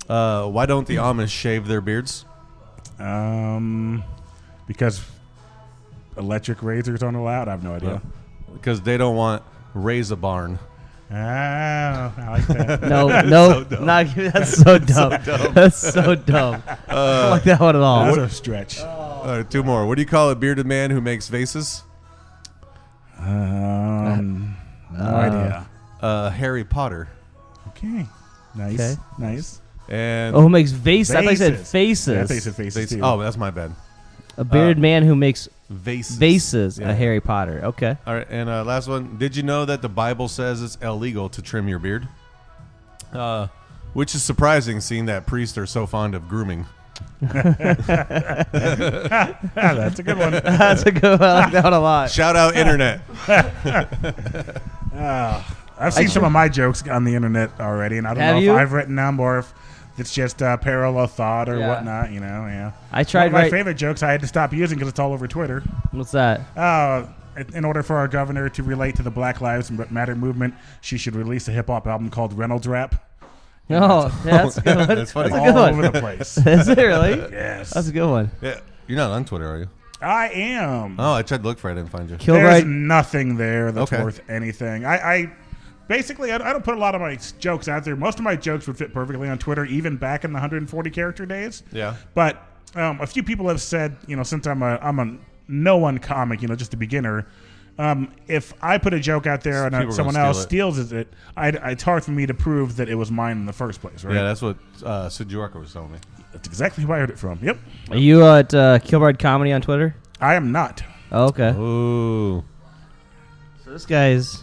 Why don't the Amish shave their beards? Because electric razors aren't allowed. I have no idea. Because they don't want raise a barn. Oh, I like that. No, that's so dumb. That's so dumb. I don't like that one at all. That's a stretch. All right, 2 more. What do you call a bearded man who makes vases? No idea. Harry Potter. Okay. Nice. Okay. Nice. And who makes vases? I thought you said faces. Yeah, I thought you said faces too. Oh, that's my bad. A bearded man who makes vases. A Harry Potter. Okay. All right, and last one. Did you know that the Bible says it's illegal to trim your beard? Which is surprising, seeing that priests are so fond of grooming. That's a good one. That's a good one. I like that one a lot. Shout out internet. I've seen some of my jokes on the internet already, and I don't know if I've written them or if it's just parallel thought or whatnot. Yeah. I tried. One of my favorite jokes I had to stop using because it's all over Twitter. What's that? In order for our governor to relate to the Black Lives Matter movement, she should release a hip hop album called Reynolds Rap. Oh, yeah, that's a good one. That's funny. That's a good all one. over the place. Is it really? Yes. That's a good one. Yeah. You're not on Twitter, are you? I am. Oh, I tried to look for it. I didn't find you. There's nothing there that's worth anything. I basically, I don't put a lot of my jokes out there. Most of my jokes would fit perfectly on Twitter, even back in the 140 character days. Yeah. But a few people have said, since I'm a no one comic, just a beginner, if I put a joke out there and someone else steals it, it's hard for me to prove that it was mine in the first place, right? Yeah, that's what Sid Yorker was telling me. That's exactly who I heard it from. Yep. Are you at Kilbride Comedy on Twitter? I am not. Oh, okay. Ooh. So this guy's...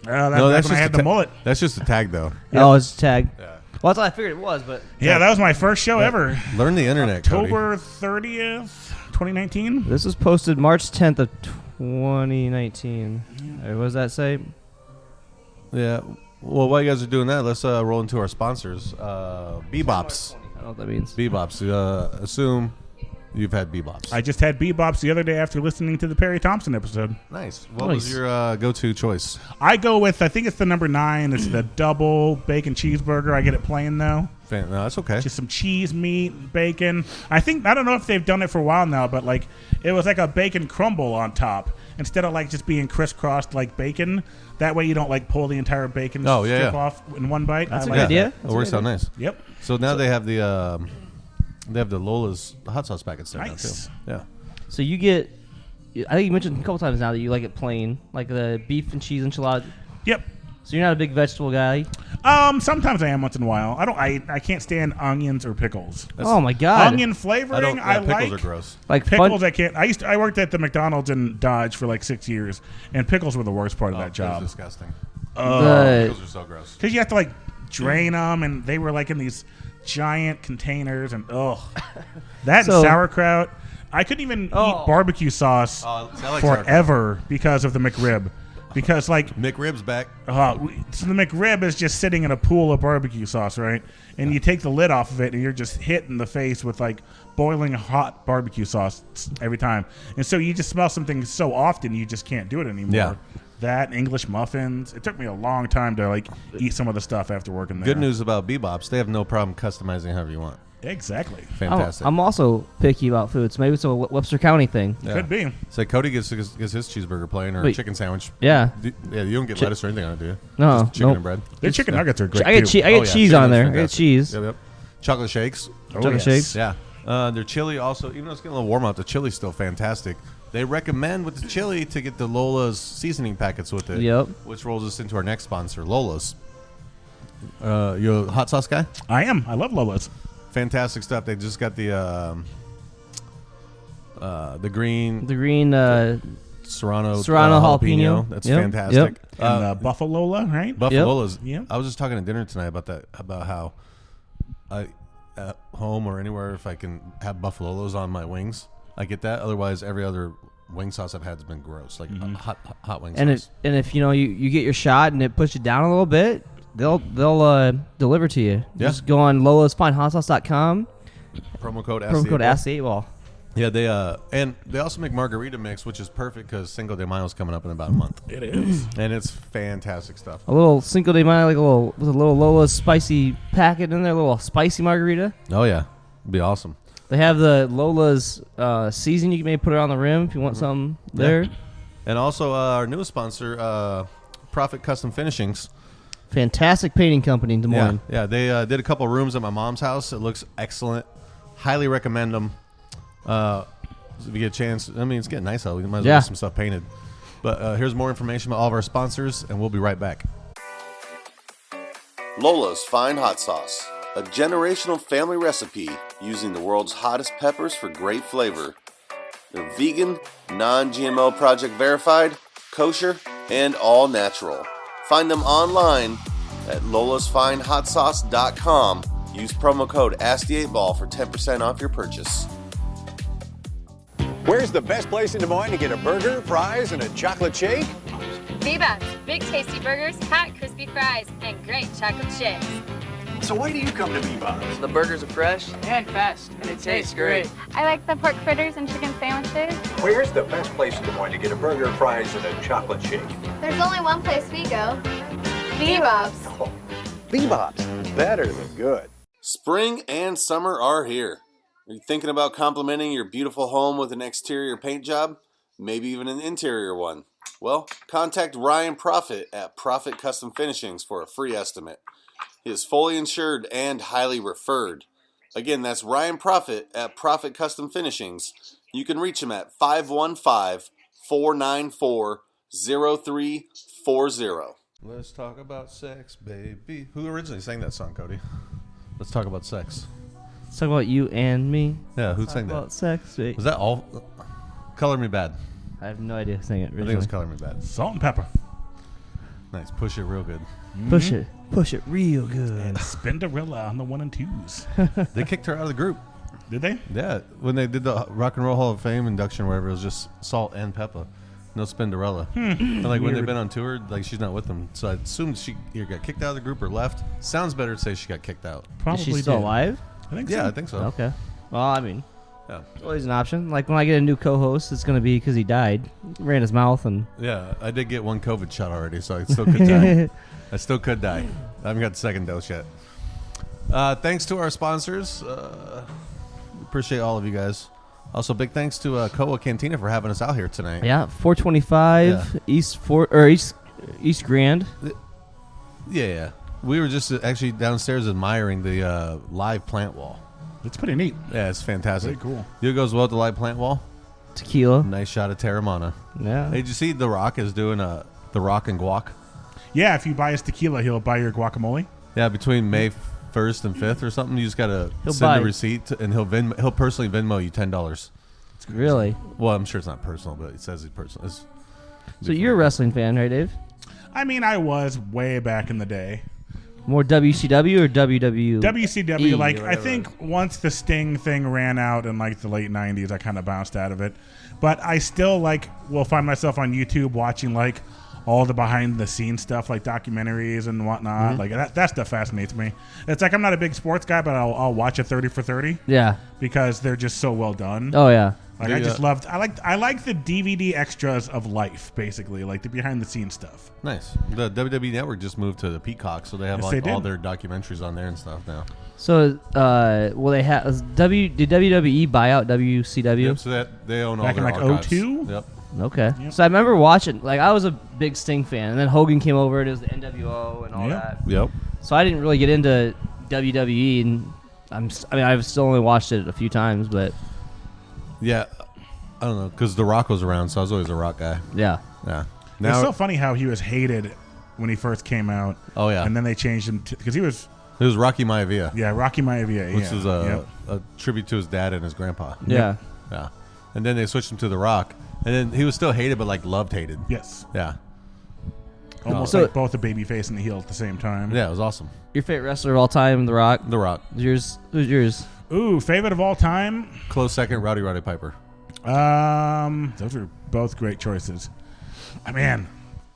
that's when I had the mullet. That's just a tag, though. Oh, it's a tag. Yeah. Well, that's what I figured it was, but... Yeah, that was my first show ever. Learn the internet, October 30th, 2019. This was posted March 10th of 2019. What does that say? Yeah. Well, while you guys are doing that, let's roll into our sponsors. BBops. I don't know what that means. BBops. Assume you've had BBops. I just had BBops the other day after listening to the Perry Thompson episode. Nice. What was your go-to choice? I go with, I think it's the number 9. It's the double bacon cheeseburger. I get it plain, though. No, that's okay. Just some cheese, meat, bacon. I don't know if they've done it for a while now, but it was like a bacon crumble on top instead of just being crisscrossed like bacon. That way you don't pull the entire bacon strip off in one bite. That's a good idea. It works out nice. Yep. So now they have the Lola's hot sauce packets there nice. now too. Yeah. So you get, I think you mentioned a couple times now that you like it plain, like the beef and cheese enchilada. Yep. So you're not a big vegetable guy? Sometimes I am once in a while. I can't stand onions or pickles. Oh my god. Onion flavoring I like. Pickles are gross. Like pickles I can't. I worked at the McDonald's in Dodge for 6 years, and pickles were the worst part of that job. That's disgusting. Pickles are so gross. Because you have to drain them, and they were in these giant containers, and that and sauerkraut. I couldn't even eat barbecue sauce forever because of the McRib. Because McRib's back. So the McRib is just sitting in a pool of barbecue sauce, right? And you take the lid off of it, and you're just hit in the face with boiling hot barbecue sauce every time. And so you just smell something so often, you just can't do it anymore. Yeah. That, English muffins. It took me a long time to eat some of the stuff after working there. Good news about BBops, they have no problem customizing however you want. Exactly. Fantastic. I'm also picky about food, so maybe it's a Webster County thing. Yeah. Could be. So Cody gets his cheeseburger plain or a chicken sandwich. Yeah. Yeah, you don't get lettuce or anything on it, do you? No. Just chicken and bread. Their chicken nuggets are great, I get cheese on there. I get cheese. Yep. Chocolate shakes. Chocolate shakes. Yeah. Their chili also, even though it's getting a little warm out, the chili's still fantastic. They recommend with the chili to get the Lola's seasoning packets with it. Yep. Which rolls us into our next sponsor, Lola's. You a hot sauce guy? I am. I love Lola's. Fantastic stuff. They just got the green Serrano jalapeno. That's fantastic. Yep. And Buffalola, right? Buffalola's. Yep. I was just talking at dinner tonight about how I at home or anywhere if I can have Buffalolas on my wings, I get that. Otherwise, every other wing sauce I've had has been gross, hot wing sauce. And if you get your shot and it puts you down a little bit, they'll deliver to you. Yeah. Just go on LolasFineHotSauce.com. Promo code Ask the 8-Ball. Yeah, they also make margarita mix, which is perfect because Cinco de Mayo is coming up in about a month. It is, and it's fantastic stuff. A little Cinco de Mayo, with a little Lola's spicy packet in there, a little spicy margarita. Oh yeah, it'd be awesome. They have the Lola's season. You can maybe put it on the rim if you want something there. Yeah. And also our newest sponsor, Proffitt Custom Finishings. Fantastic painting company in Des Moines. Yeah, they did a couple rooms at my mom's house. It looks excellent. Highly recommend them. If you get a chance, I mean, it's getting nice out. We might as well get some stuff painted. But here's more information about all of our sponsors, and we'll be right back. Lola's Fine Hot Sauce, a generational family recipe using the world's hottest peppers for great flavor. They're vegan, non-GMO project verified, kosher, and all natural. Find them online at lolasfinehotsauce.com. Use promo code AskThe8Ball for 10% off your purchase. Where's the best place in Des Moines to get a burger, fries, and a chocolate shake? BBops, big tasty burgers, hot crispy fries, and great chocolate shakes. So why do you come to BBops? The burgers are fresh and fast, and it tastes great. I like the pork fritters and chicken sandwiches. Where's the best place in Des Moines to get a burger, fries, and a chocolate shake? There's only one place we go. BBops. Oh, BBops, better than good. Spring and summer are here. Are you thinking about complementing your beautiful home with an exterior paint job? Maybe even an interior one? Well, contact Ryan Proffitt at Proffitt Custom Finishings for a free estimate. He is fully insured and highly referred. Again, that's Ryan Proffitt at Proffitt Custom Finishings. You can reach him at 515-494-0340. Let's talk about sex, baby. Who originally sang that song, Cody? Let's talk about sex. Let's talk about you and me. Yeah, who sang that? About sex, baby. Was that all? Color Me Bad. I have no idea who sang it originally. I think it was Color Me Bad. Salt and Pepper. Nice. Push it real good. Mm-hmm. Push it real good. And Spinderella on the 1 and 2s. They kicked her out of the group. Did they? Yeah. When they did the Rock and Roll Hall of Fame induction or whatever, it was just Salt and Pepper. No Spinderella. And like when they've been on tour, like she's not with them. So I assumed she either got kicked out of the group or left. Sounds better to say she got kicked out. Is she still alive? I think Yeah, so. I think so. Okay. Well, I mean, Yeah. it's always an option. Like when I get a new co-host, it's going to be because he died. He ran his mouth and... Yeah, I did get one COVID shot already, so I still could die. I still could die. I haven't got the second dose yet. Thanks to our sponsors. Appreciate all of you guys. Also, big thanks to Coa Cantina for having us out here tonight. Yeah, 425 East Grand. Yeah. We were just actually downstairs admiring the live plant wall. It's pretty neat. Yeah, it's fantastic. Very cool. You know what goes well with the live plant wall? Tequila. Nice shot of Terramana. Yeah. Hey, did you see The Rock is doing The Rock and guac? Yeah, if you buy his tequila, he'll buy your guacamole. Yeah, between May 1st and 5th or something, you just got to send a receipt, and he'll personally Venmo you $10. Really? Well, I'm sure it's not personal, but it says it's personal. So you're a wrestling fan, right, Dave? I mean, I was way back in the day. More WCW or WW? WCW. Like, I think once the Sting thing ran out in like the late 90s, I kind of bounced out of it. But I still will find myself on YouTube watching like all the behind the scenes stuff, like documentaries and whatnot. Mm-hmm. Like that stuff fascinates me. It's like I'm not a big sports guy, but I'll watch a 30 for 30. Yeah. Because they're just so well done. Oh yeah. Like I just loved. I like the DVD extras of life, basically, like the behind the scenes stuff. Nice. The WWE Network just moved to the Peacock, so they have all their documentaries on there and stuff now. So, they have did WWE buy out WCW? Yep. So that they own all back their in like archives. 02? Yep. Okay. Yep. So I remember watching. Like I was a big Sting fan, and then Hogan came over, and it was the NWO and all that. Yep. So I didn't really get into WWE, and I've still only watched it a few times, but. Yeah, I don't know, because The Rock was around, so I was always a Rock guy. Yeah. Yeah. It's so funny how he was hated when he first came out. Oh, yeah. And then they changed him because he was... It was Rocky Maivia. Yeah, Rocky Maivia. Which was a tribute to his dad and his grandpa. Yeah. Yeah. And then they switched him to The Rock. And then he was still hated, but like loved-hated. Yes. Yeah. Almost like both the babyface and the heel at the same time. Yeah, it was awesome. Your favorite wrestler of all time, The Rock? The Rock. Who's yours? Ooh, favorite of all time? Close second, Roddy Piper. Those are both great choices. Man,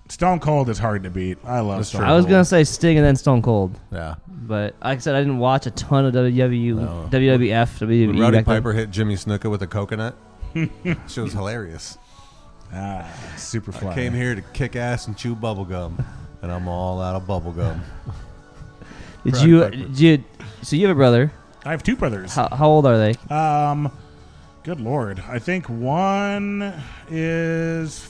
Stone Cold is hard to beat. I love Stone Cold. I was going to say Sting and then Stone Cold. Yeah. But like I said, I didn't watch a ton of WWF. When Roddy Piper hit Jimmy Snuka with a coconut, she was hilarious. Super fly. I came here to kick ass and chew bubble gum, and I'm all out of bubble gum. So you have a brother. I have two brothers. How old are they? Good Lord. I think one is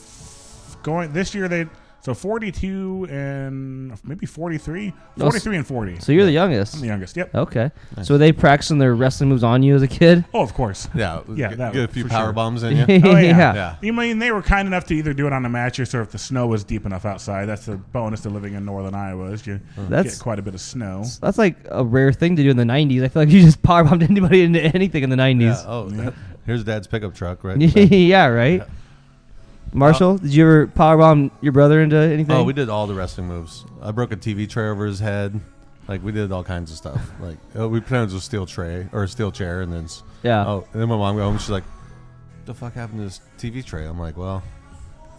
going this year. So 42 and maybe 43. 43 and 40. So you're the youngest. I'm the youngest, yep. Okay. Nice. So were they practicing their wrestling moves on you as a kid? Oh, of course. Yeah. Yeah. Get a few power bombs in you. you. Oh, yeah. Yeah. I mean, they were kind enough to either do it on a mattress or if the snow was deep enough outside. That's the bonus to living in northern Iowa is you get quite a bit of snow. That's like a rare thing to do in the 90s. I feel like you just power bombed anybody into anything in the 90s. Yeah. Oh, yep. Here's Dad's pickup truck, right? Yeah, right? Yeah. Marshall, did you ever powerbomb your brother into anything? Oh, we did all the wrestling moves. I broke a TV tray over his head. Like, we did all kinds of stuff. Like, we pretended it was a steel tray or a steel chair, and then and then my mom got home. She's like, "What the fuck happened to this TV tray?" I'm like, "Well,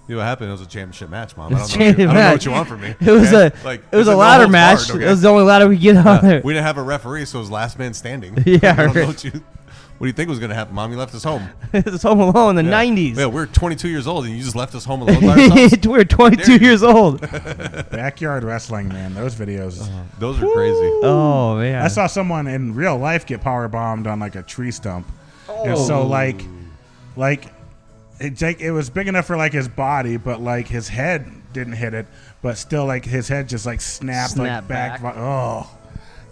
you know what happened? It was a championship match, Mom. I don't know what you want from me." It was a ladder match. It was the only ladder we get on there. We didn't have a referee, so it was last man standing. Yeah, I don't know What do you think was going to happen? Mommy left us home. It's Home Alone in the 90s. Yeah, we're 22 years old, and you just left us home alone by ourselves? We're 22 years old. Backyard wrestling, man. Those videos. Those are crazy. Oh, man. I saw someone in real life get power bombed on like a tree stump. And so like it was big enough for like his body, but like his head didn't hit it, but still like his head just like snapped like back. Oh,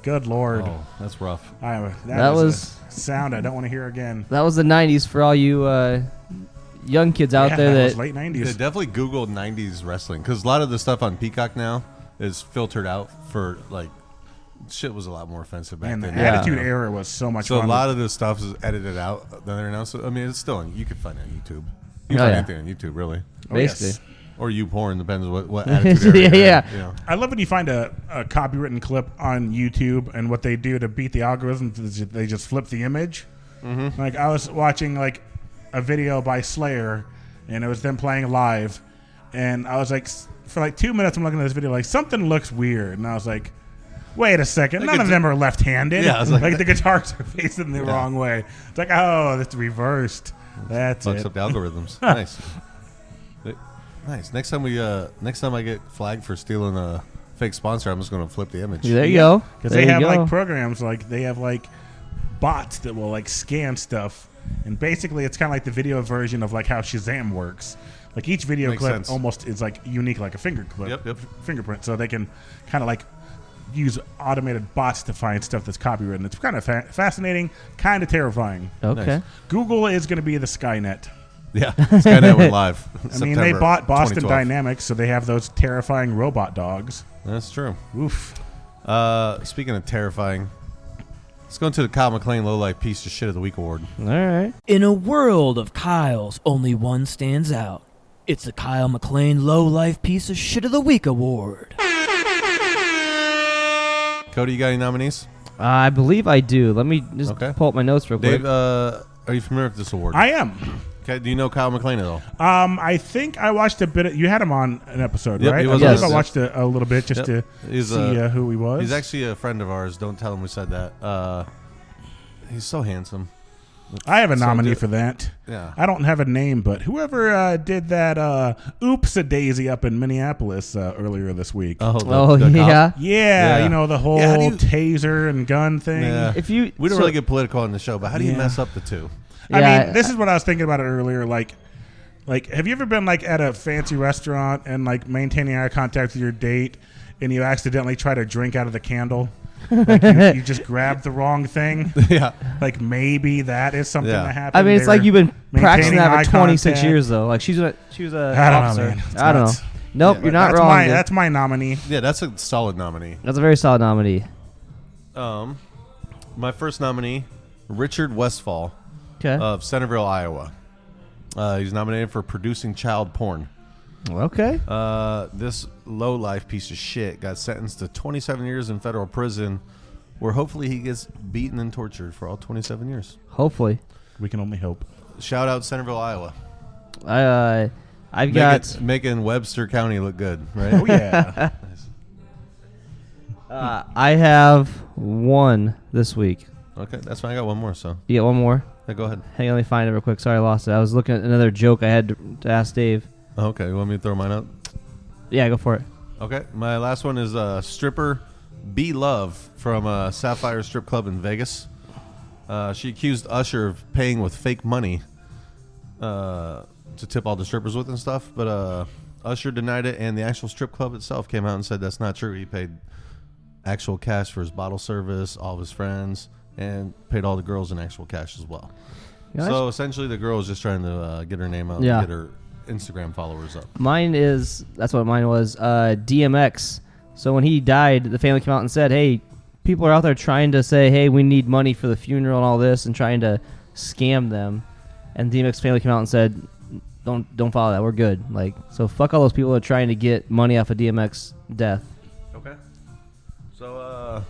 good Lord. Oh, that's rough. That was a sound I don't want to hear again. That was the 90s for all you young kids out there. That was late 90s. Yeah, definitely Google 90s wrestling, because a lot of the stuff on Peacock now is filtered out for like shit was a lot more offensive back then. And the Attitude Era was so much fun. So a lot of this stuff is edited out. Then they're announced. I mean, it's still you can find it on YouTube. You can find anything on YouTube, really. Basically. Yes. Or YouPorn, depends what Attitude Era. Yeah. I love when you find a copywritten clip on YouTube, and what they do to beat the algorithm is they just flip the image. Mm-hmm. Like I was watching like a video by Slayer, and it was them playing live, and I was like, for like 2 minutes, I'm looking at this video, like something looks weird, and I was like, wait a second, none of them are left-handed. Yeah, I was like the guitars are facing the wrong way. It's like, oh, that's reversed. That's Fucks it. up the algorithms. Nice. Nice. Next time I get flagged for stealing a fake sponsor, I'm just going to flip the image. There you go. Because they have like programs, like they have like bots that will like scan stuff, and basically it's kind of like the video version of like how Shazam works. Like each video Makes clip sense. almost is like unique, like a fingerprint. So they can kind of like use automated bots to find stuff that's copywritten. It's kind of fascinating, kind of terrifying. Okay. Nice. Google is going to be the Skynet. Yeah, Skynet went live. I mean, they bought Boston 2012. Dynamics, so they have those terrifying robot dogs. That's true. Oof. Speaking of terrifying, let's go into the Kyle McLean Low Life Piece of Shit of the Week award. All right. In a world of Kyles, only one stands out. It's the Kyle McLean Low Life Piece of Shit of the Week award. Cody, you got any nominees? I believe I do. Let me just pull up my notes real quick. Dave, are you familiar with this award? I am. Okay, do you know Kyle McLean at all? I think I watched a bit. You had him on an episode, Yep, right? he was I watched a little bit just to He's, see who he was. He's actually a friend of ours. Don't tell him we said that. He's so handsome. I have a nominee for that. Yeah. I don't have a name, but whoever did that Oops-a-Daisy up in Minneapolis earlier this week. Yeah, you know, the whole taser and gun thing. Yeah. We don't really get political on the show, but how do you mess up the two? I mean, this is what I was thinking about it earlier. Like, have you ever been like at a fancy restaurant and like maintaining eye contact with your date, and you accidentally try to drink out of the candle? Like you just grabbed the wrong thing. Yeah. Like maybe that is something that happened. I mean, it's like you've been practicing that for 26 contact. years though. Like she was an I don't officer. know, man. I don't know. Nope, you're not wrong. That's my nominee. Yeah, that's a solid nominee. That's a very solid nominee. My first nominee, Richard Westfall. Okay. Of Centerville, Iowa. He's nominated for producing child porn. Okay. This low-life piece of shit got sentenced to 27 years in federal prison, where hopefully he gets beaten and tortured for all 27 years. Hopefully. We can only hope. Shout out Centerville, Iowa. I've got... Making Webster County look good, right? Oh, yeah. I have one this week. Okay, that's fine. I got one more, so. You got one more? Yeah, go ahead. Hang on, let me find it real quick. Sorry, I lost it. I was looking at another joke I had to ask Dave. Okay, you want me to throw mine out? Yeah, go for it. Okay, my last one is stripper B Love from Sapphire Strip Club in Vegas. She accused Usher of paying with fake money to tip all the strippers with and stuff, but Usher denied it, and the actual strip club itself came out and said that's not true. He paid actual cash for his bottle service, all of his friends, and paid all the girls in actual cash as well. Gosh. So essentially the girl was just trying to get her name out and get her Instagram followers up. That's what mine was, DMX. So when he died, the family came out and said, hey, people are out there trying to say, hey, we need money for the funeral and all this, and trying to scam them. And DMX family came out and said, don't follow that. We're good. Like, so fuck all those people that are trying to get money off of DMX death. Okay. So,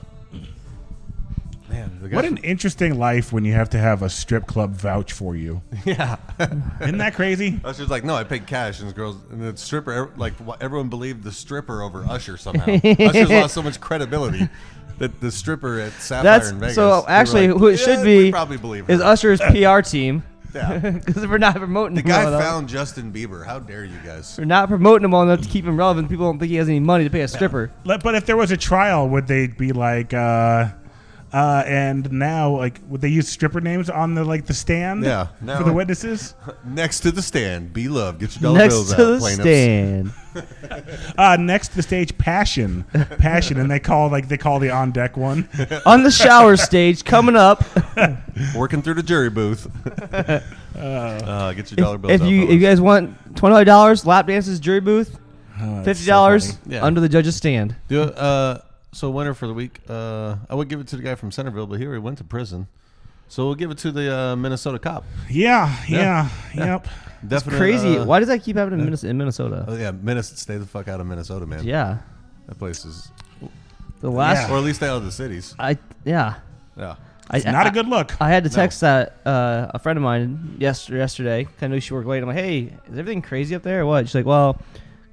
man, what an interesting life when you have to have a strip club vouch for you. Yeah. Isn't that crazy? Usher's like, no, I paid cash, and the stripper, like, everyone believed the stripper over Usher somehow. Usher's lost so much credibility the stripper at Sapphire in Vegas. So actually, who it should be probably believe her. is Usher's PR team. Yeah, because we're not promoting the him. guy found Justin Bieber. How dare you guys? We're not promoting him long enough to keep him relevant. People don't think he has any money to pay a stripper. But if there was a trial, would they be like, and now would they use stripper names on the stand? Yeah, for the witnesses. Next to the stand, be loved. Get your dollar bills out. Next to the stand. Next to the stage, passion, and they call the on deck one. On the shower stage, coming up. Working through the jury booth. Get your dollar bills if out. you guys want $25, lap dances, jury booth, $50 under the judge's stand. So winner for the week, I would give it to the guy from Centerville, but he already went to prison. So we'll give it to the Minnesota cop. Yeah. Yep. That's crazy. Why does that keep happening in Minnesota? Oh yeah, stay the fuck out of Minnesota, man. Yeah, that place is the last, or at least out of the cities. Yeah. It's not a good look. I had to text that a friend of mine yesterday. I knew she worked late. I'm like, hey, is everything crazy up there or what? She's like, well,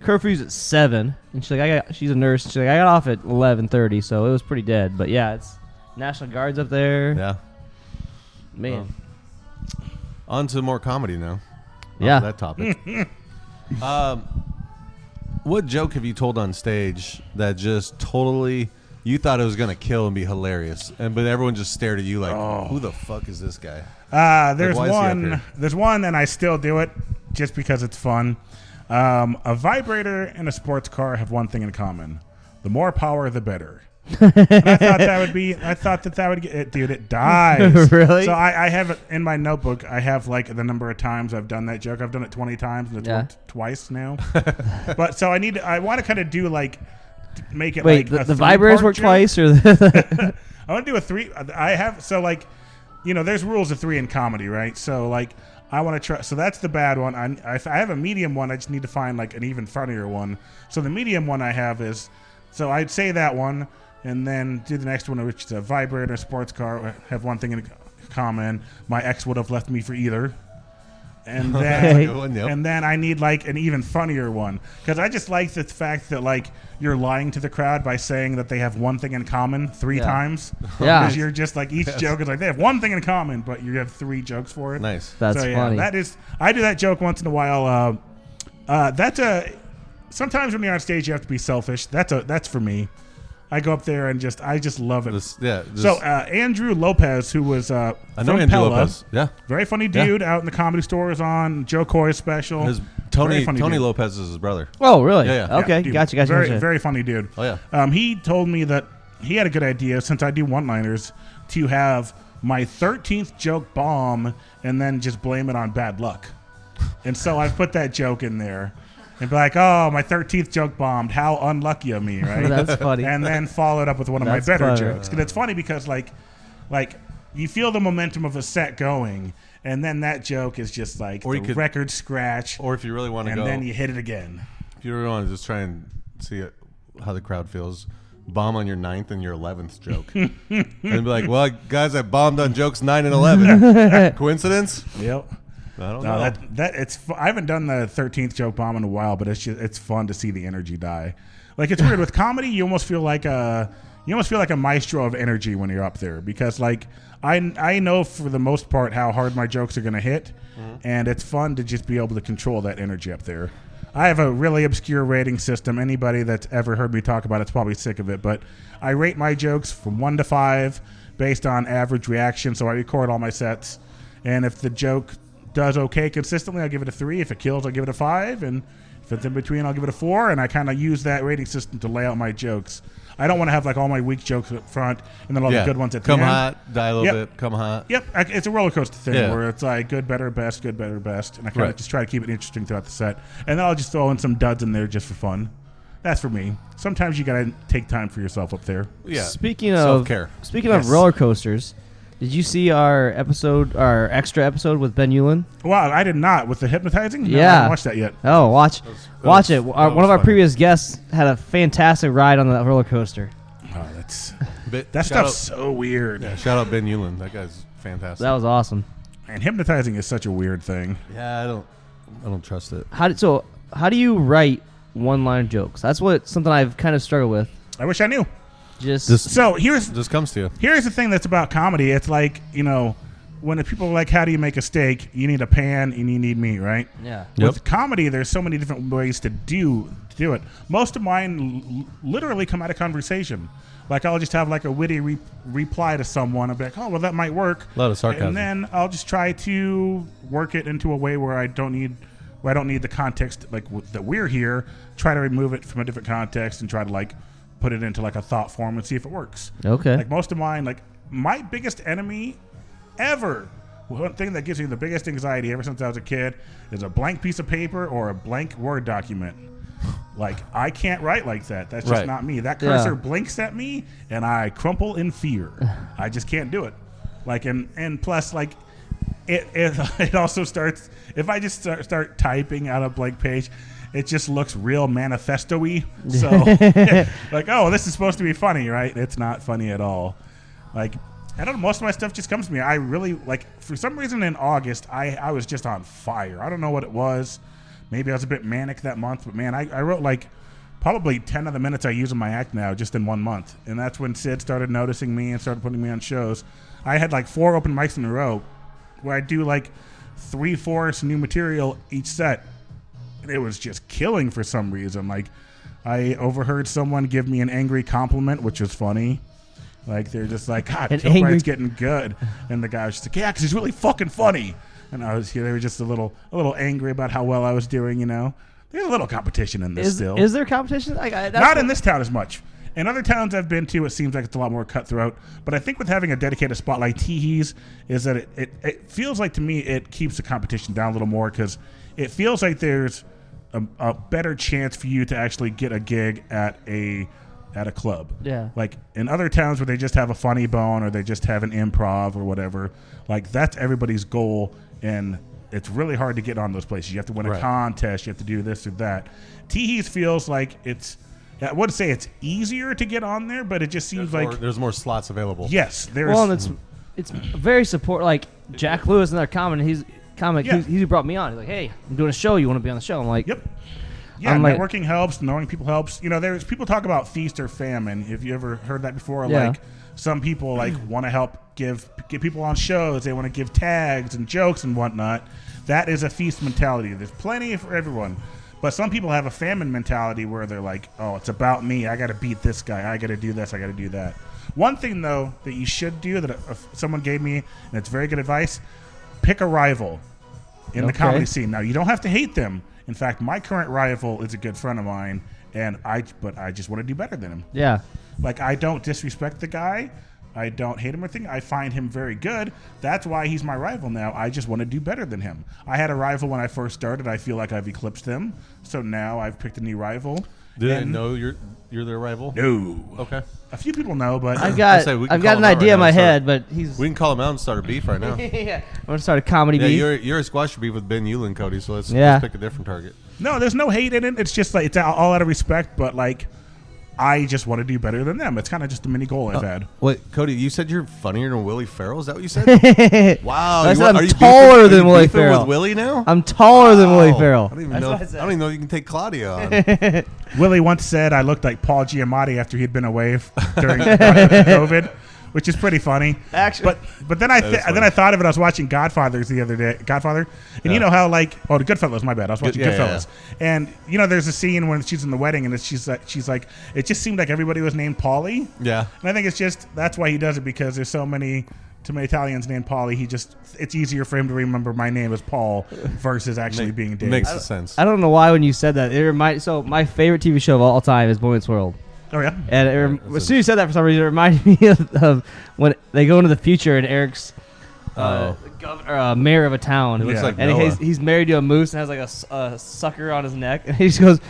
curfew's at 7, and she's like, she's a nurse. She's like, I got off at 11:30, so it was pretty dead. But yeah, it's National Guard's up there. Yeah, man. On to more comedy now. Yeah, that topic. What joke have you told on stage that just totally you thought it was gonna kill and be hilarious, but everyone just stared at you like, who the fuck is this guy? There's one, and I still do it just because it's fun. A vibrator and a sports car have one thing in common: the more power, the better. And I thought that would get it, dude. It dies. Really? So I have it in my notebook. I have the number of times I've done that joke. I've done it 20 times, and it's worked twice now. But so I want to kind of do make it wait, the vibrators work twice, or I want to do a 3. I have there's rules of 3 in comedy, right? So I want to try. So that's the bad one. I have a medium one. I just need to find an even funnier one. So the medium one I have is, so I'd say that one, and then do the next one, which is a vibrator, sports car, have one thing in common: my ex would have left me for either. And then, and then I need an even funnier one, because I just like the fact that you're lying to the crowd by saying that they have one thing in common 3 times. Yeah, because you're just each joke is they have one thing in common, but you have 3 jokes for it. Nice, that's funny. I do that joke once in a while. Sometimes when you're on stage, you have to be selfish. That's for me. I go up there and I just love it. So Andrew Lopez, who was I know from Andrew Pella, Lopez. Yeah, very funny dude, out in the comedy stores on Joe Coy's special. Tony Lopez is his brother. Oh, really? Yeah. Okay, gotcha. Very funny dude. Oh yeah. He told me that he had a good idea, since I do one-liners, to have my 13th joke bomb and then just blame it on bad luck. And so I've put that joke in there. And be like, oh, my 13th joke bombed. How unlucky of me, right? That's funny. And then followed up with one of my better jokes. And it's funny because, you feel the momentum of a set going, and then that joke is just record scratch. Or if you really want to go, and then you hit it again. If you really want to just try and see how the crowd feels, bomb on your 9th and your 11th joke. And be like, well, guys, I bombed on jokes 9 and 11. Coincidence? Yep. I don't know. I haven't done the 13th joke bomb in a while, but it's fun to see the energy die. It's weird with comedy. You almost feel like a maestro of energy when you're up there, because I know for the most part how hard my jokes are going to hit, and it's fun to just be able to control that energy up there. I have a really obscure rating system. Anybody that's ever heard me talk about it's probably sick of it, but I rate my jokes from 1 to 5 based on average reaction. So I record all my sets, and if the joke does okay consistently, I'll give it a 3. If it kills, I'll give it a 5, and if it's in between, I'll give it a 4. And I kind of use that rating system to lay out my jokes. I don't want to have all my weak jokes up front and then all the good ones at the end. Come hot, die a little bit. Come hot. Yep, it's a roller coaster thing where it's good, better, best, good, better, best, and I kind of just try to keep it interesting throughout the set. And then I'll just throw in some duds in there just for fun. That's for me. Sometimes you gotta take time for yourself up there. Yeah. Speaking of self-care. Speaking of roller coasters. Did you see our extra episode with Ben Eulin? Wow, I did not. With the hypnotizing? No, yeah. I haven't watched that yet. Oh, watch it. One of our previous guests had a fantastic ride on the roller coaster. Oh, that stuff's so weird. Yeah, shout out Ben Eulin. That guy's fantastic. That was awesome. And hypnotizing is such a weird thing. Yeah, I don't trust it. How do you write one-line jokes? That's something I've kind of struggled with. I wish I knew. So here's this comes to you. Here's the thing that's about comedy. It's like, when people are like, how do you make a steak? You need a pan and you need meat, right? Yeah. With comedy, there's so many different ways to do it. Most of mine literally come out of conversation. Like I'll just have like a witty reply to someone. I'll be like, oh, well, that might work. A lot of sarcasm. And then I'll just try to work it into a way where I don't need the context that we're here. Try to remove it from a different context and try to like put it into like a thought form and see if it works. Okay. Like most of mine, like my biggest enemy ever, one thing that gives me the biggest anxiety ever since I was a kid is a blank piece of paper or a blank Word document. Like, I can't write like that. That's just not me. That cursor blinks at me, and I crumple in fear. I just can't do it. Like, and plus, like, it also starts, if I just start typing out a blank page, it just looks real manifesto-y. So, like, oh, this is supposed to be funny, right? It's not funny at all. Like, I don't know, most of my stuff just comes to me. I really, like, for some reason in August, I was just on fire. I don't know what it was. Maybe I was a bit manic that month, but man, I wrote like probably 10 of the minutes I use in my act now just in 1 month. And that's when Sid started noticing me and started putting me on shows. I had like 4 open mics in a row where I do like 3/4 new material each set. And it was just killing for some reason. Like I overheard someone give me an angry compliment, which was funny. Like they're just like, God, Kilbride's getting good. And the guy was just like, yeah, because he's really fucking funny. And they were just a little angry about how well I was doing, There's a little competition in this still. Is there competition? Not in this town as much. In other towns I've been to, it seems like it's a lot more cutthroat. But I think with having a dedicated spot like TeeHee's is that it feels like to me it keeps the competition down a little more because it feels like there's a better chance for you to actually get a gig at a club. Yeah. Like in other towns where they just have a funny bone or they just have an improv or whatever, like that's everybody's goal. And it's really hard to get on those places. You have to win a contest. You have to do this or that. TeeHee's feels like I wouldn't say it's easier to get on there, but it just seems there's more slots available. Yes. Well, and it's very support. Like Jack Lewis in our comic, he's who brought me on. He's like, hey, I'm doing a show. You want to be on the show? I'm like, yep. Yeah, networking helps. Knowing people helps. There's people talk about feast or famine. Have you ever heard that before? Yeah. Like some people want to help get people on shows. They want to give tags and jokes and whatnot. That is a feast mentality. There's plenty for everyone. But some people have a famine mentality where they're like, oh, it's about me. I got to beat this guy. I got to do this. I got to do that. One thing, though, that you should do that someone gave me, and it's very good advice, pick a rival in the comedy scene. Now, you don't have to hate them. In fact, my current rival is a good friend of mine, but I just want to do better than him. Yeah. Like, I don't disrespect the guy. I don't hate him or anything. I find him very good. That's why he's my rival now. I just want to do better than him. I had a rival when I first started. I feel like I've eclipsed him. So now I've picked a new rival. Do they know you're their rival? No. Okay. A few people know, but I've got an idea in my head, but we can call him out and start a beef right now. Yeah. I'm gonna start a comedy beef. You're a squash beef with Ben Eulin, Cody. So let's pick a different target. No, there's no hate in it. It's just like it's all out of respect, but like I just want to do better than them. It's kind of just a mini goal I've had. Wait, Cody, you said you're funnier than Willie Farrell? Is that what you said? Wow. I'm taller than Willie Farrell. With Willie now? I'm taller than Willie Farrell. I don't even know you can take Claudia on. Willie once said I looked like Paul Giamatti after he'd been away during COVID, which is pretty funny. Actually, but then I thought of it. I was watching Godfather the other day. And you know how the Goodfellas. My bad. I was watching Goodfellas, and there's a scene when she's in the wedding, and she's like, it just seemed like everybody was named Paulie. Yeah. And I think that's why he does it, because there's so many Italians named Paulie. It's easier for him to remember my name as Paul versus actually being Dave. Makes sense. I don't know why when you said that. So my favorite TV show of all time is Boy Meets World. Oh, yeah? And as soon as you said that, for some reason, it reminded me of when they go into the future and Eric's mayor of a town. Looks like and Noah. he's married to a moose and has like a sucker on his neck. And he just goes,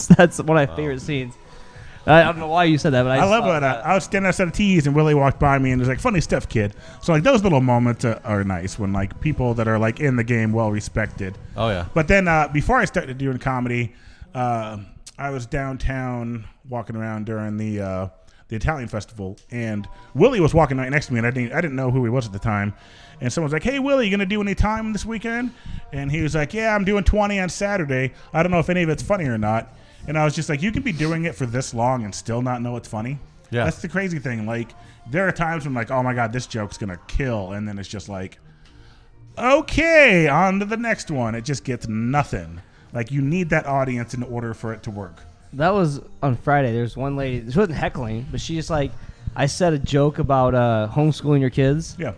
that's one of my favorite scenes. I don't know why you said that, but I love it. I was standing outside of TeeHee's and Willie walked by me and was like, funny stuff, kid. So like those little moments are nice when like people that are like in the game well respected. Oh, yeah. But then before I started doing comedy, I was downtown walking around during the Italian festival, and Willie was walking right next to me, and I didn't know who he was at the time. And someone's like, hey, Willie, you going to do any time this weekend? And he was like, yeah, I'm doing 20 on Saturday. I don't know if any of it's funny or not. And I was just like, you can be doing it for this long and still not know it's funny? Yeah. That's the crazy thing. Like, there are times when like, oh my God, this joke's going to kill. And then it's just like, okay, on to the next one. It just gets nothing. Like, you need that audience in order for it to work. That was on Friday. There's one lady, she wasn't heckling, but she just like, I said a joke about homeschooling your kids. Yeah.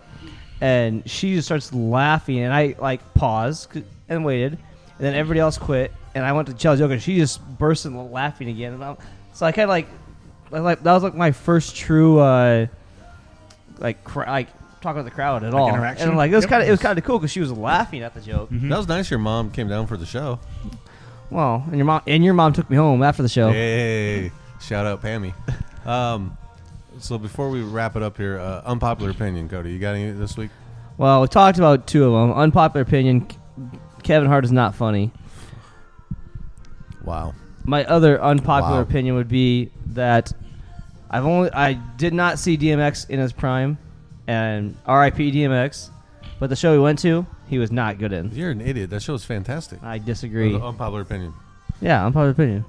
And she just starts laughing, and I like paused and waited, and then everybody else quit, and I went to tell a joke, and she just burst into laughing again. And so I kind of like that was like my first true like talking to the crowd at all. Interaction. And like it was kind of cool because she was laughing at the joke. Mm-hmm. That was nice. Your mom came down for the show. Well, and your mom took me home after the show. Hey, shout out Pammy. So before we wrap it up here, unpopular opinion, Cody, you got any this week? Well, we talked about two of them. Unpopular opinion: Kevin Hart is not funny. Wow. My other unpopular opinion would be that I did not see DMX in his prime, and R.I.P. DMX. But the show we went to, he was not good in. You're an idiot. That show is fantastic. I disagree. Unpopular opinion. Yeah, unpopular opinion.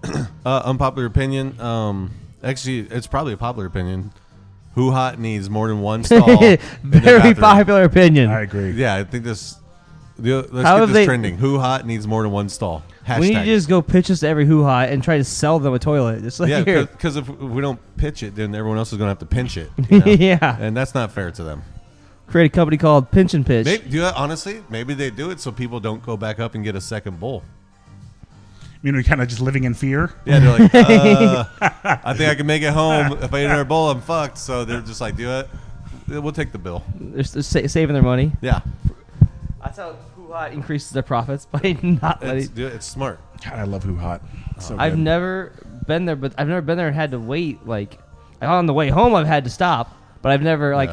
Unpopular opinion. Actually, it's probably a popular opinion. Who Hot needs more than one stall. Very popular opinion. I agree. Yeah, I think this. Let's get this trending. Who Hot needs more than one stall. Hashtag. We need to just go pitch this to every Who Hot and try to sell them a toilet. Just like because if we don't pitch it, then everyone else is going to have to pinch it. You know? Yeah. And that's not fair to them. Create a company called Pinch and Pitch. Honestly, maybe they do it so people don't go back up and get a second bowl. You know, kind of just living in fear. Yeah, they're like, I think I can make it home. If I eat another bowl, I'm fucked. So they're just like, do it. We'll take the bill. They're saving their money. Yeah. That's how Who Hot increases their profits by not letting. It's smart. God, I love Who Hot. So I've good. never been there, but I've never been there and had to wait. Like on the way home, I've had to stop, but I've never like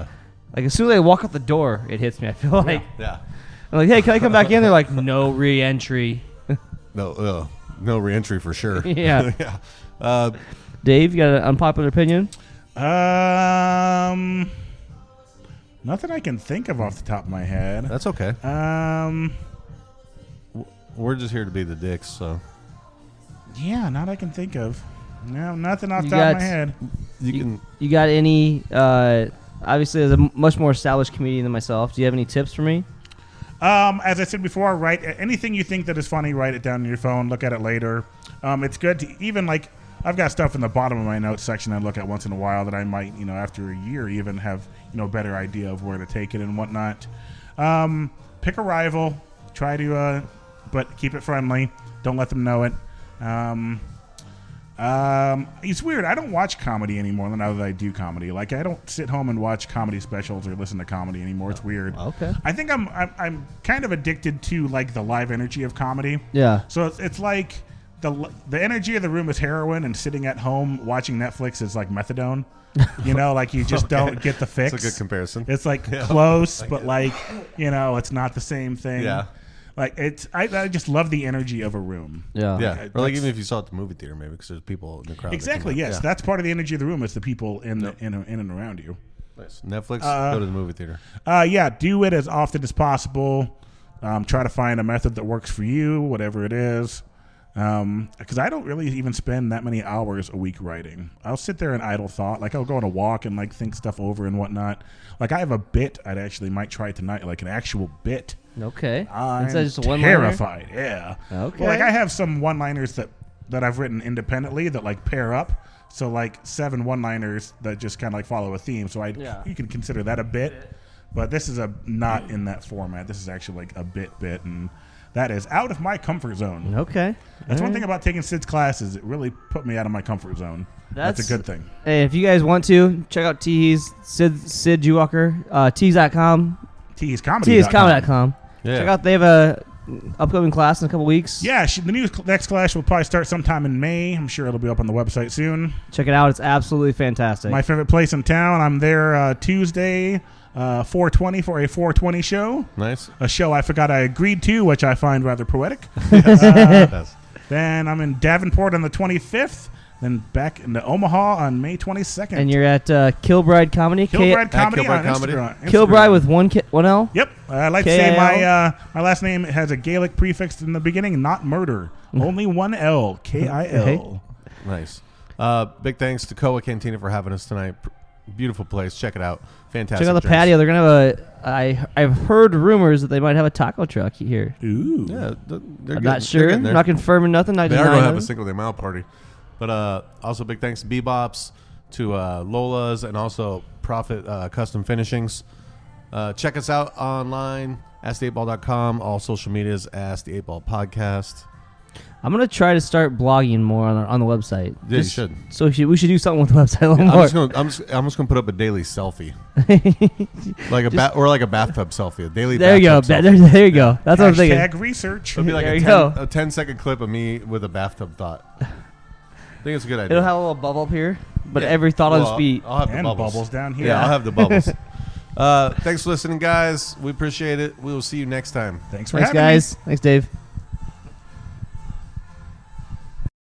as soon as I walk out the door, it hits me. I feel like I'm like, hey, can I come back in? They're like, no re-entry. No re-entry for sure. Yeah. Yeah. Dave, you got an unpopular opinion? Nothing I can think of off the top of my head. That's okay. We're just here to be the dicks, so. Yeah, not I can think of. No, nothing off the top of my head. You got any? Obviously, as a much more established comedian than myself, do you have any tips for me? As I said before, write anything you think that is funny. Write it down on your phone. Look at it later. It's good to even like I've got stuff in the bottom of my notes section I look at once in a while that I might after a year even have a better idea of where to take it and whatnot. Pick a rival. Try to but keep it friendly. Don't let them know it. It's weird. I don't watch comedy anymore now that I do comedy. Like I don't sit home and watch comedy specials or listen to comedy anymore. It's weird. Okay. I think I'm kind of addicted to like the live energy of comedy. Yeah. So it's like the energy of the room is heroin, and sitting at home watching Netflix is like methadone. Like you just don't get the fix. It's a good comparison. It's like close, but like it's not the same thing. Yeah. Like I just love the energy of a room. Yeah. Or like even if you saw it at the movie theater, maybe because there's people in the crowd. Exactly. Yes, that's part of the energy of the room. Is the people in and around you. Nice. Netflix. Go to the movie theater. Yeah. Do it as often as possible. Try to find a method that works for you, whatever it is. Because I don't really even spend that many hours a week writing. I'll sit there in idle thought. Like I'll go on a walk and like think stuff over and whatnot. Like I have a bit I'd actually might try tonight, like an actual bit. Okay. I'm just a one-liner? terrified. Yeah. Okay. Well, like I have some one-liners that I've written independently that like pair up. So like 7 one-liners that just kind of like follow a theme. So you can consider that a bit. But this is not in that format. This is actually like a bit, and that is out of my comfort zone. Okay. That's one thing about taking Sid's classes. It really put me out of my comfort zone. That's a good thing. Hey, if you guys want to, check out TeeHee's Sid Jewalker, tees.com. TeeHee'sComedy.com. Yeah. Check out, they have a upcoming class in a couple weeks. Yeah, the next class will probably start sometime in May. I'm sure it'll be up on the website soon. Check it out. It's absolutely fantastic. My favorite place in town. I'm there Tuesday, 4:20 for a 4:20 show. Nice. A show I forgot I agreed to, which I find rather poetic. Then I'm in Davenport on the 25th. Then back into Omaha on May 22nd. And you're at Kilbride Comedy? Kilbride Comedy on Instagram. Kilbride with one L? Yep. I like to say my last name has a Gaelic prefix in the beginning, not murder. Only one L. K-I-L. Nice. Big thanks to Coa Cantina for having us tonight. Beautiful place. Check it out. Fantastic. Check out the drinks. patio. They're going to have I've heard rumors that they might have a taco truck here. Ooh. Yeah, I'm not sure. I'm not confirming nothing. They are going to have a Cinco de Mayo party. But also big thanks to BBops, to Lola's, and also Proffitt Custom Finishings. Check us out online, asktheeightball.com. All social medias, Ask the 8 Ball Podcast. I'm going to try to start blogging more on the website. Yeah, you should. So we should do something with the website a little more. I'm just going to put up a daily selfie. like a bathtub selfie. A daily there you go. Selfie. There you go. That's what I'm thinking. Hashtag research. It'll be like a 10-second clip of me with a bathtub thought. I think it's a good idea. It'll have a little bubble up here, but every thought on his feet. I'll have and the bubbles down here. Yeah, I'll have the bubbles. Thanks for listening, guys. We appreciate it. We will see you next time. Thanks for having guys. me. Thanks, Dave.